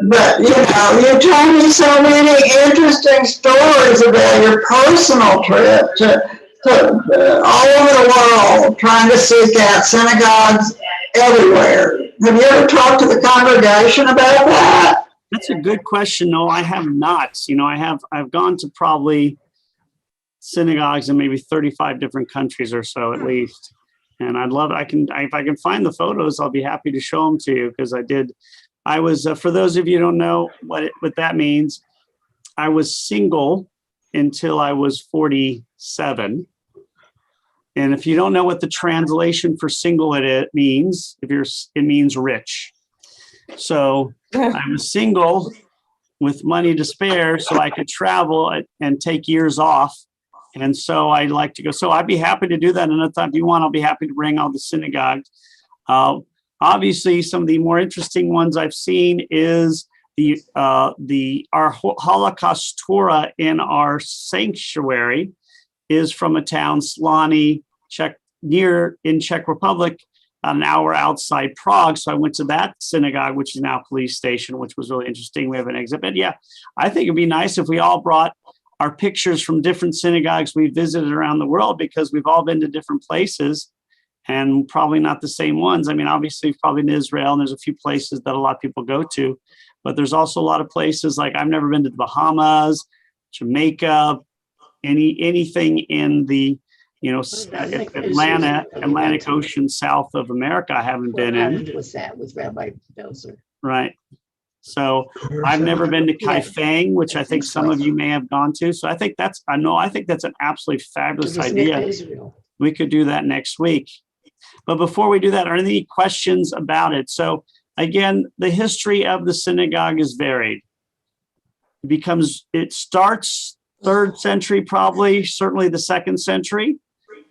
But, you told me so many interesting stories about your personal trip to all over the world, trying to seek out synagogues everywhere. Have you ever talked to the congregation about that? That's a good question. No, I have not. I've gone to probably synagogues in maybe 35 different countries or so, at least. And I'd love, if I can find the photos, I'll be happy to show them to you, because I was, for those of you who don't know what that means, I was single until I was 47. And if you don't know what the translation for single it means, it means rich. So I was single with money to spare so I could travel and take years off. And so I like to go. So I'd be happy to do that. And if you want, I'll be happy to bring all the synagogues. Obviously, some of the more interesting ones I've seen is our Holocaust Torah in our sanctuary is from a town, Slany, in Czech Republic, about an hour outside Prague. So I went to that synagogue, which is now a police station, which was really interesting. We have an exhibit. Yeah, I think it'd be nice if we all brought our pictures from different synagogues we visited around the world, because we've all been to different places and probably not the same ones. Obviously probably in Israel, and there's a few places that a lot of people go to, but there's also a lot of places like I've never been to the Bahamas, Jamaica, anything in the, Atlantic Ocean south of America I haven't been in. What was that with Rabbi Belzer? Right. So I've never been to Kaifeng, which I think some of you may have gone to. So I think that's an absolutely fabulous idea. We could do that next week. But before we do that, are there any questions about it? So again, the history of the synagogue is varied. it starts 3rd century, probably, certainly the 2nd century,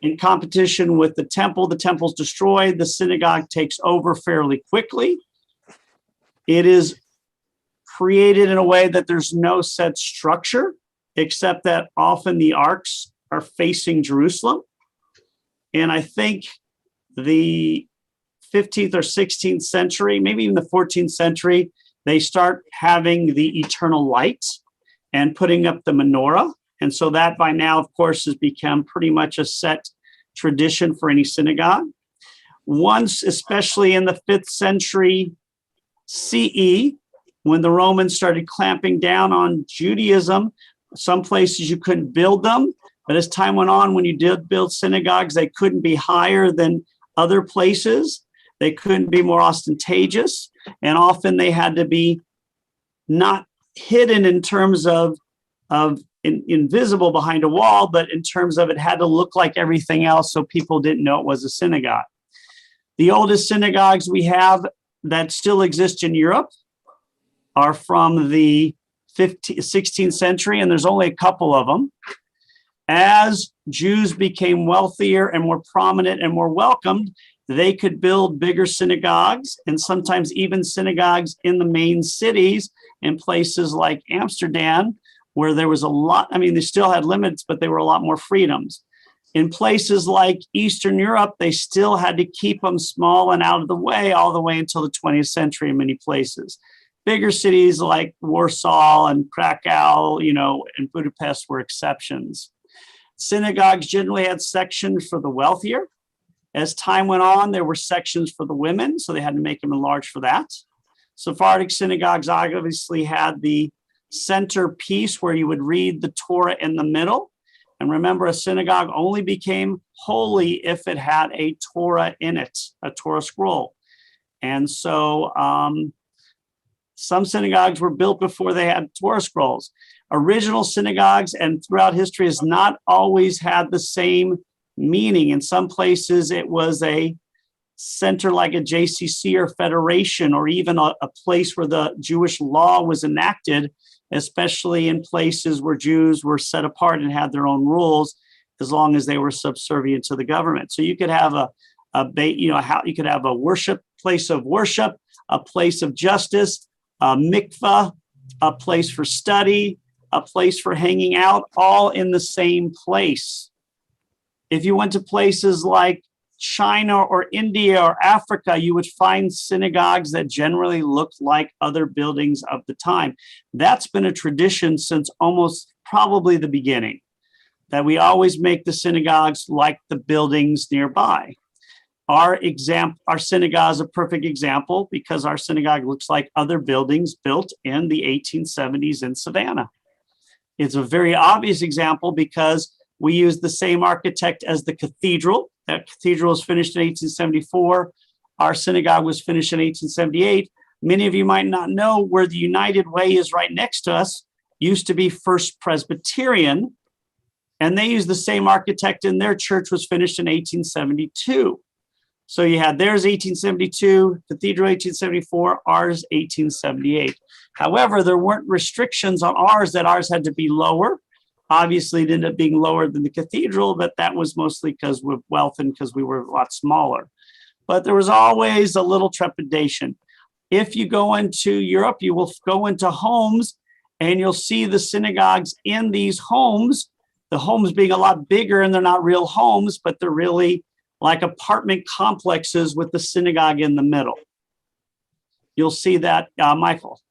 in competition with the temple. The temple's destroyed. The synagogue takes over fairly quickly. It is created in a way that there's no set structure, except that often the arcs are facing Jerusalem. And I think the 15th or 16th century, maybe even the 14th century, they start having the eternal light and putting up the menorah. And so that by now, of course, has become pretty much a set tradition for any synagogue. Once, especially in the 5th century CE, when the Romans started clamping down on Judaism, some places you couldn't build them. But as time went on, when you did build synagogues, they couldn't be higher than other places. They couldn't be more ostentatious. And often they had to be not hidden in terms of invisible behind a wall, but in terms of it had to look like everything else so people didn't know it was a synagogue. The oldest synagogues we have that still exist in Europe are from the 16th century, and there's only a couple of them. As Jews became wealthier and more prominent and more welcomed, they could build bigger synagogues, and sometimes even synagogues in the main cities in places like Amsterdam, where there was a lot, I mean, they still had limits, but there were a lot more freedoms. In places like Eastern Europe, they still had to keep them small and out of the way all the way until the 20th century in many places. Bigger cities like Warsaw and Krakow, and Budapest were exceptions. Synagogues generally had sections for the wealthier. As time went on, there were sections for the women, so they had to make them enlarged for that. Sephardic synagogues obviously had the centerpiece where you would read the Torah in the middle. And remember, a synagogue only became holy if it had a Torah in it, a Torah scroll. And so some synagogues were built before they had Torah scrolls. Original synagogues and throughout history has not always had the same meaning. In some places, it was a center like a JCC or federation, or even a place where the Jewish law was enacted, especially in places where Jews were set apart and had their own rules, as long as they were subservient to the government. So you could have you could have a place of worship, a place of justice, a mikveh, a place for study, a place for hanging out, all in the same place. If you went to places like China or India or Africa, you would find synagogues that generally looked like other buildings of the time. That's been a tradition since almost probably the beginning, that we always make the synagogues like the buildings nearby. Our synagogue is a perfect example because our synagogue looks like other buildings built in the 1870s in Savannah. It's a very obvious example because we use the same architect as the cathedral. That cathedral was finished in 1874. Our synagogue was finished in 1878. Many of you might not know where the United Way is right next to us. Used to be First Presbyterian, and they used the same architect, and their church was finished in 1872. So you had theirs 1872, Cathedral 1874, ours 1878. However, there weren't restrictions on ours that ours had to be lower. Obviously, it ended up being lower than the cathedral, but that was mostly because of wealth and because we were a lot smaller. But there was always a little trepidation. If you go into Europe, you will go into homes and you'll see the synagogues in these homes, the homes being a lot bigger, and they're not real homes, but they're really like apartment complexes with the synagogue in the middle. You'll see that, Michael.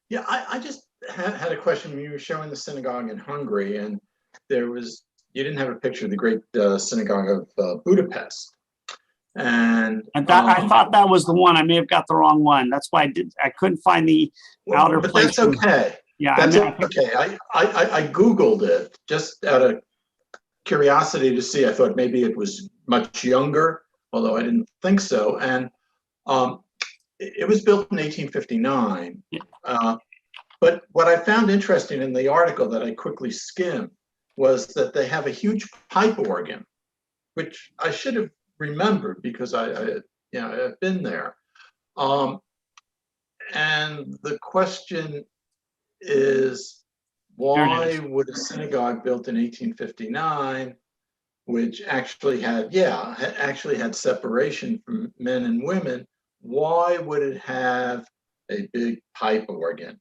Yeah, I just had a question. You were showing the synagogue in Hungary, and you didn't have a picture of the great synagogue of Budapest. And I thought that was the one. I may have got the wrong one. That's why I couldn't find the outer but place. That's okay. Yeah, that's okay. I Googled it just out of curiosity to see. I thought maybe it was much younger, although I didn't think so. And it was built in 1859. Yeah. But what I found interesting in the article that I quickly skimmed was that they have a huge pipe organ, which I should have remembered because I've been there. And the question is why is. would a synagogue built in 1859, which actually had separation from men and women, why would it have a big pipe organ?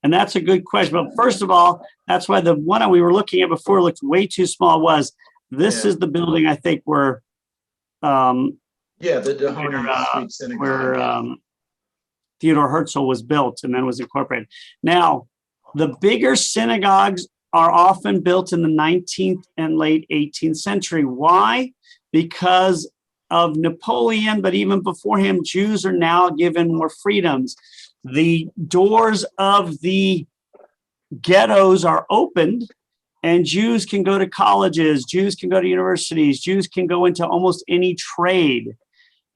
And that's a good question. But first of all, that's why the one we were looking at before looked way too small. This Yeah. is the building I think where The Dahomey Street Synagogue. where Theodore Herzl was built and then was incorporated. Now, the bigger synagogues are often built in the 19th and late 18th century. Why? Because of Napoleon, but even before him, Jews are now given more freedoms. The doors of the ghettos are opened, and Jews can go to colleges, Jews can go to universities, Jews can go into almost any trade.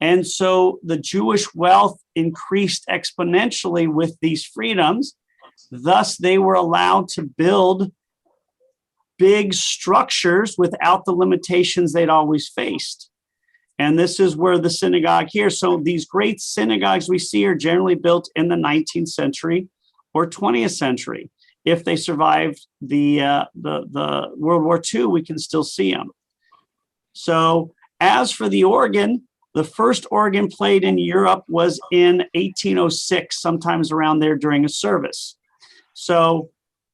And so the Jewish wealth increased exponentially with these freedoms. Thus, they were allowed to build big structures without the limitations they'd always faced. And this is where the synagogue here. So these great synagogues we see are generally built in the 19th century or 20th century. If they survived the World War II, we can still see them. So as for the organ, the first organ played in Europe was in 1806, sometimes around there during a service. So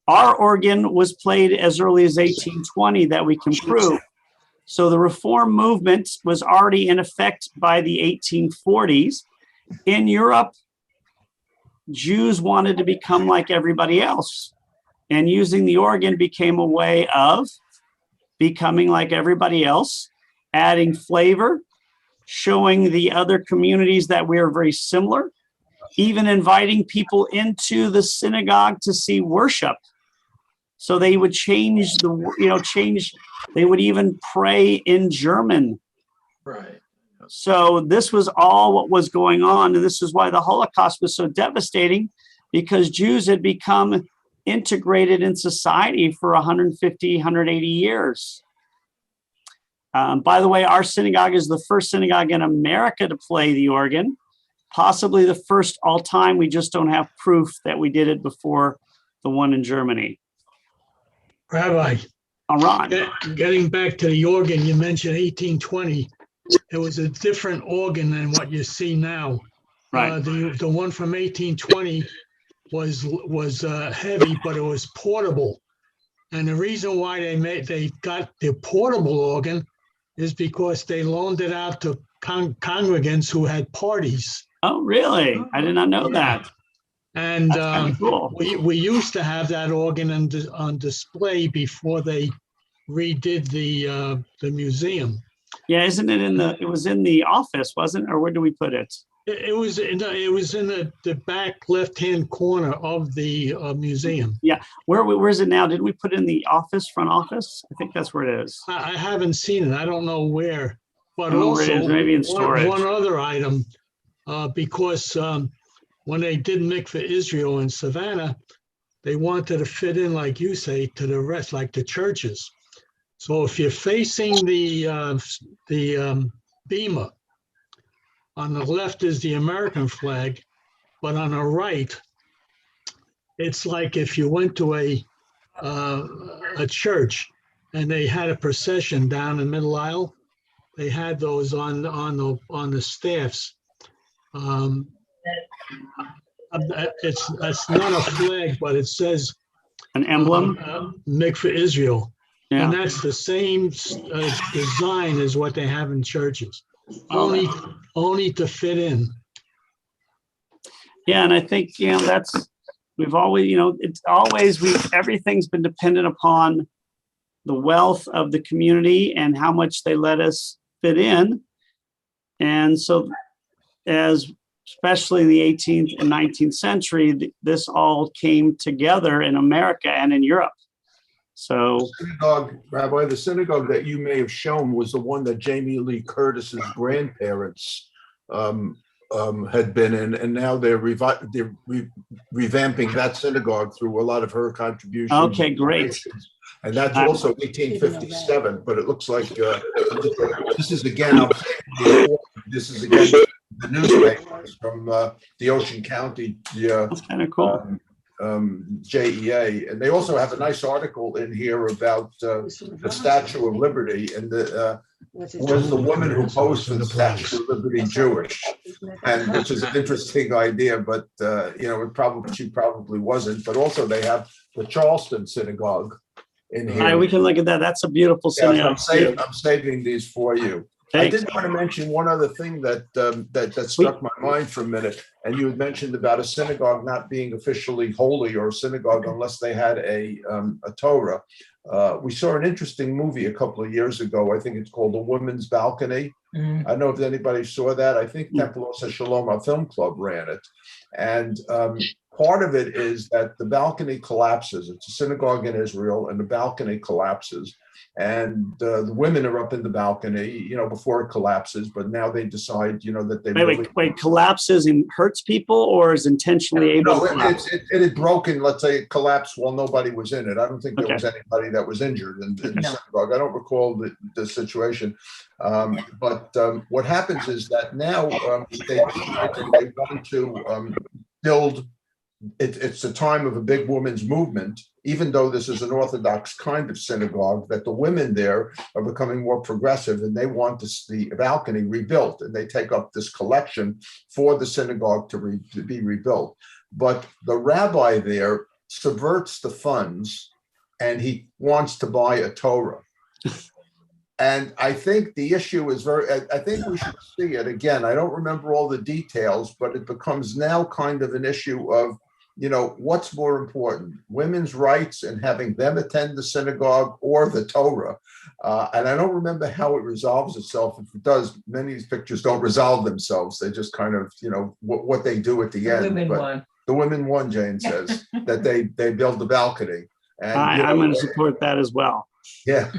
our organ was played as early as 1820 that we can prove. So the Reform movement was already in effect by the 1840s. In Europe, Jews wanted to become like everybody else, and using the organ became a way of becoming like everybody else, adding flavor, showing the other communities that we are very similar, even inviting people into the synagogue to see worship. So they would they would even pray in German. Right. So this was all what was going on. And this is why the Holocaust was so devastating, because Jews had become integrated in society for 150, 180 years. By the way, our synagogue is the first synagogue in America to play the organ, possibly the first all time. We just don't have proof that we did it before the one in Germany. Rabbi, Ron. getting back to the organ, you mentioned 1820. It was a different organ than what you see now. Right. The one from 1820 was heavy, but it was portable. And the reason why they got the portable organ is because they loaned it out to congregants who had parties. Oh, really? I did not know that. And Cool. we used to have that organ on display before they redid the museum. Yeah, isn't it it was in the office, wasn't it? Or where do we put it? It was in the back left-hand corner of the museum. Yeah. Where is it now? Did we put it in the office, front office? I think that's where it is. I haven't seen it. I don't know where. But I don't know where it also, is, maybe in storage. one other item, because when they did Mikveh Israel in Savannah, they wanted to fit in, like you say, to the rest, like the churches. So if you're facing the bima, on the left is the American flag, but on the right, it's like if you went to a church and they had a procession down the middle aisle, they had those on the staffs. It's not a flag, but it says An emblem? Mikveh Israel. Yeah. And that's the same design as what they have in churches, only to fit in. Yeah, and I think, we've always, everything's been dependent upon the wealth of the community and how much they let us fit in. And so especially in the 18th and 19th century, this all came together in America and in Europe. So, Synagogue, Rabbi, the synagogue that you may have shown was the one that Jamie Lee Curtis's grandparents had been in, and now they're revamping that synagogue through a lot of her contributions. okay, great. And that's also 1857, but it looks like this is again, this is again the newspapers from the Ocean County. That's kind of cool. JEA. And they also have a nice article in here about the Statue of Liberty, and was the woman who posed for the Statue of Liberty Jewish? And which is an interesting idea, but she probably wasn't. But also they have the Charleston Synagogue in All right, here. we can look at that. That's a beautiful Yeah, synagogue. I'm saving these for you. I Thanks. did want to mention one other thing that struck my mind for a minute. And you had mentioned about a synagogue not being officially holy or a synagogue unless they had a Torah. We saw an interesting movie a couple of years ago. I think it's called The Woman's Balcony. I don't know if anybody saw that. I think Temple Osa Shalom, our film club, ran it. And part of it is that the balcony collapses. It's a synagogue in Israel, and the balcony collapses. And the women are up in the balcony, before it collapses. But now they decide, that they Wait, collapses and hurts people, or is intentionally able to collapse? It had broken. Let's say it collapsed while nobody was in it. I don't think there Okay. was anybody that was injured in the No. synagogue. I don't recall the situation. But what happens is that now they want to build. It's a time of a big women's movement, even though this is an Orthodox kind of synagogue, that the women there are becoming more progressive, and they want the balcony rebuilt, and they take up this collection for the synagogue to be rebuilt. But the rabbi there subverts the funds, and he wants to buy a Torah. And I think the issue is I think we should see it again. I don't remember all the details, but it becomes now kind of an issue of, what's more important, women's rights and having them attend the synagogue, or the Torah? And I don't remember how it resolves itself. If it does, many of these pictures don't resolve themselves. They just kind of, what they do at the end. Women But won. the women won, Jane says, that they build the balcony. And I'm going to support that as well. yeah.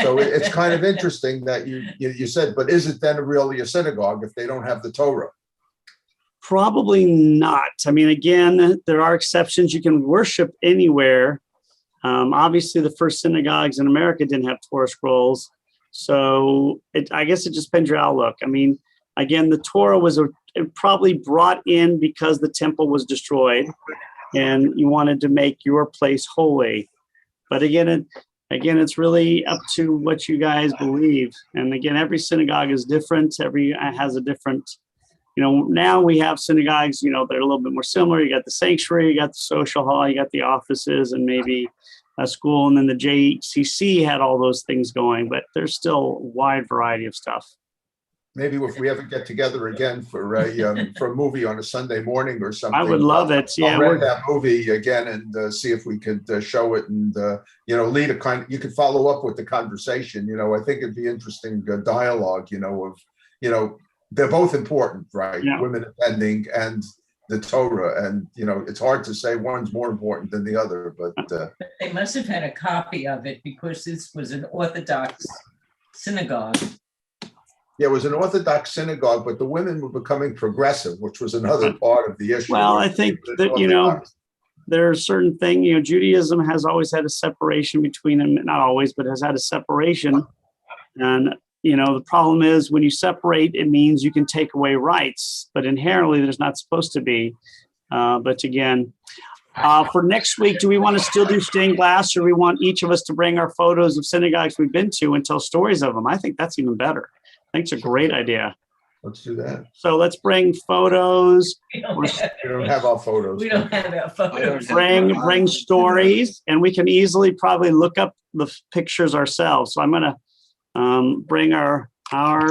So it's kind of interesting that you said, but is it then really a synagogue if they don't have the Torah? Probably not. I mean, again, there are exceptions. You can worship anywhere. Obviously, the first synagogues in America didn't have Torah scrolls. So I guess it just depends your outlook. I mean, again, the Torah was probably brought in because the temple was destroyed and you wanted to make your place holy. But again, it's really up to what you guys believe. And again, every synagogue is different. Every has a different, now we have synagogues, they're a little bit more similar. You got the sanctuary, you got the social hall, you got the offices, and maybe a school. And then the JCC had all those things going, but there's still a wide variety of stuff. Maybe if we ever get together again for a movie on a Sunday morning or something. I would love it. Yeah, I'll rent that movie again and see if we could show it and lead you could follow up with the conversation. I think it'd be interesting dialogue. Of they're both important, right? Yeah. Women attending and the Torah, and it's hard to say one's more important than the other, but They must have had a copy of it because this was an Orthodox synagogue. yeah, it was an Orthodox synagogue, but the women were becoming progressive, which was another part of the issue. Well, I think that, there are certain things, Judaism has always had a separation between them, not always, but has had a separation. And, the problem is when you separate, it means you can take away rights, but inherently there's not supposed to be. But again, for next week, do we want to still do stained glass, or we want each of us to bring our photos of synagogues we've been to and tell stories of them? I think that's even better. I think it's a great idea. Let's do that. So let's bring photos, We don't We don't have our photos. we don't have our photos. bring stories, and we can easily probably look up the pictures ourselves. So I'm going to bring our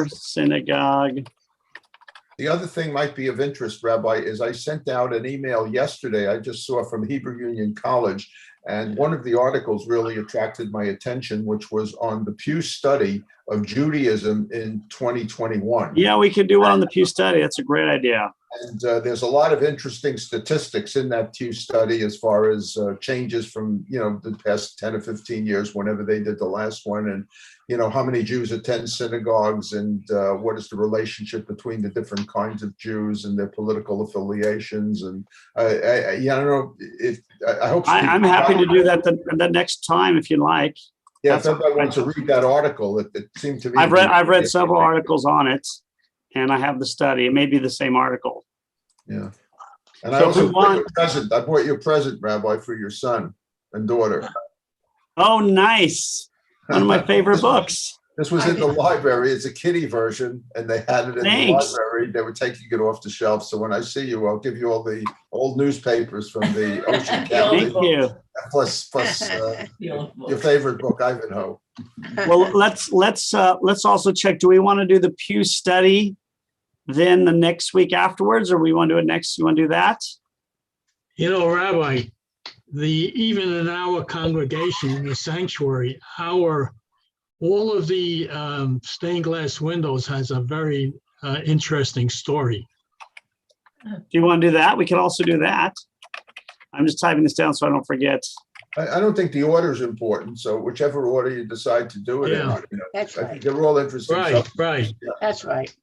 synagogue. The other thing might be of interest, Rabbi, is I sent out an email yesterday. I just saw from Hebrew Union College, and one of the articles really attracted my attention, which was on the Pew study of Judaism in 2021. Yeah, we could do one on the Pew study. That's a great idea. And there's a lot of interesting statistics in that Pew study as far as changes from, the past 10 or 15 years, whenever they did the last one, and, how many Jews attend synagogues, and what is the relationship between the different kinds of Jews and their political affiliations. And I don't know if I hope I'm happy to do that the next time if you like. Yeah, if everybody wants to read that article, it seemed to me. I've read several articles on it, and I have the study. It may be the same article. Yeah. And I So if we also brought you want- a present. I brought you a present, Rabbi, for your son and daughter. Oh, nice. One of my favorite books. This was in the library. It's a kiddie version, and they had it in Thanks. the library. They were taking it off the shelf. So when I see you, I'll give you all the old newspapers from the Ocean County, Thank you. plus your favorite book, Ivanhoe. Well, let's also check. Do we want to do the Pew study then the next week afterwards, or we want to do it next? You want to do that? You know, Rabbi, even in our congregation in the sanctuary, all of the stained glass windows has a very interesting story. Do you want to do that? We can also do that. I'm just typing this down so I don't forget. I don't think the order is important. So whichever order you decide to do it in, Yeah. you know, That's I think right. they're all interesting. Right, subjects. right. That's right.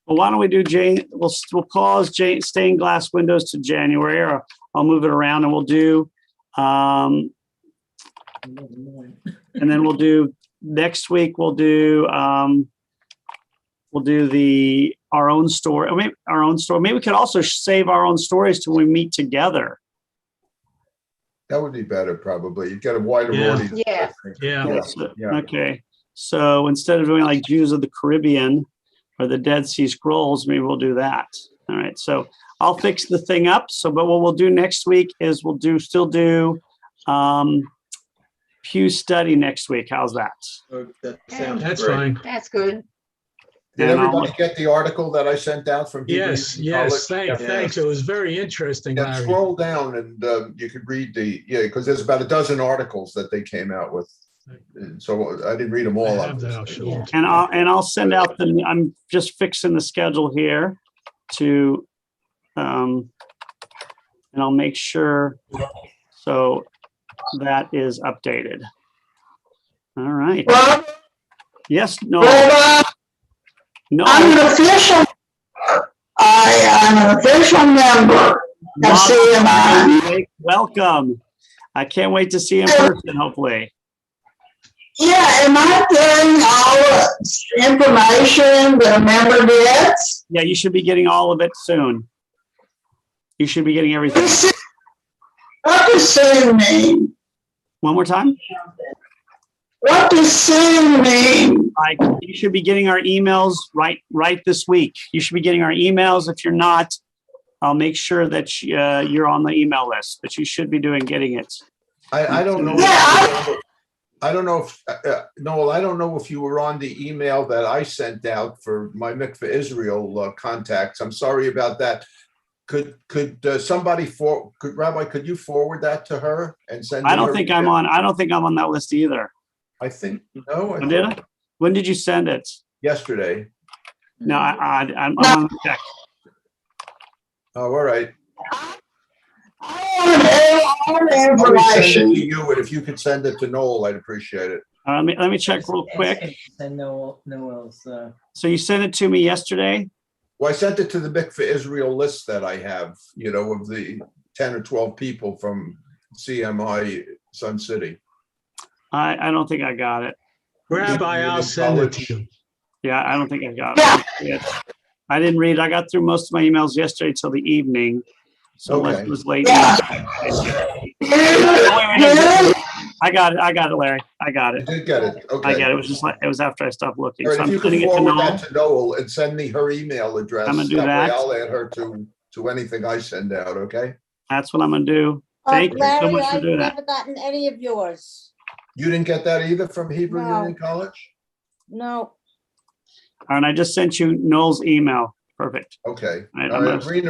Well, why don't we do Jane? We'll pause Jane stained glass windows to January, or I'll move it around and we'll do, and then we'll do next week. We'll do our own story. I mean, our own story. Maybe we could also save our own stories till we meet together. That would be better, probably. You'd get a wider Yeah. audience. I Yeah. think. Yeah. Yeah. Okay. So instead of doing like Jews of the Caribbean or the Dead Sea Scrolls, maybe we'll do that. All right. So I'll fix the thing up. So, but what we'll do next week is still do Pew study next week. How's that? That sounds That's great. fine. That's good. Did And I'll everybody look- get the article that I sent out from? Hebrew Yes, Union College? yes, thanks. It was very interesting, Yeah, Larry. scroll down and you could read because there's about a dozen articles that they came out with. And so I didn't read them I all. have that, I'll obviously. show it. And I'll send out I'm just fixing the schedule here to, and I'll make sure so that is updated. All right. Well, Yes, no, Rabbi, no. I'm an official, I am an official member of CMI. Welcome. I can't wait to see you in person, hopefully. Yeah, am I getting all the information that a member gets? Yeah, you should be getting all of it soon. You should be getting everything. What does soon mean? One more time. What does soon mean? Like, you should be getting our emails right this week. You should be getting our emails. If you're not, I'll make sure that you're on the email list, but you should be getting it. I don't know. Yeah, I don't know if, Noel, I don't know if you were on the email that I sent out for my Mikveh Israel contacts. I'm sorry about that. Could somebody Rabbi, could you forward that to her and send? I me don't her think email? I don't think I'm on that list either. I think, no, Oh, did I? When did you send it? yesterday. No, I'm on the check. Oh, all right. I want all the I'll resend it information. to you, and if you could send it to Noel, I'd appreciate it. Let me check real quick. And Noel's, So you sent it to me yesterday? Well, I sent it to the Mikveh Israel list that I have, of the 10 or 12 people from CMI Sun City. I don't think I got it. Rabbi, I'll send it to you. Yeah, I don't think I got it. I didn't read. I got through most of my emails yesterday till the evening. So unless Okay. it was late. Yeah. I got it, Larry. I got You it. did get it, okay. I got it. It was just it was after I stopped looking. All So right, if I'm you sending could it to forward Noel. that to Noel and send me her email address. I'm gonna do way that. I'll add her to anything I send out, okay? That's what I'm gonna do. Thank you so Larry, much for I've doing that. never gotten any of yours. You didn't get that either from Hebrew No. Union College? No. And I just sent you Noel's email. Perfect. Okay. All right, All I'm right, gonna- Rena,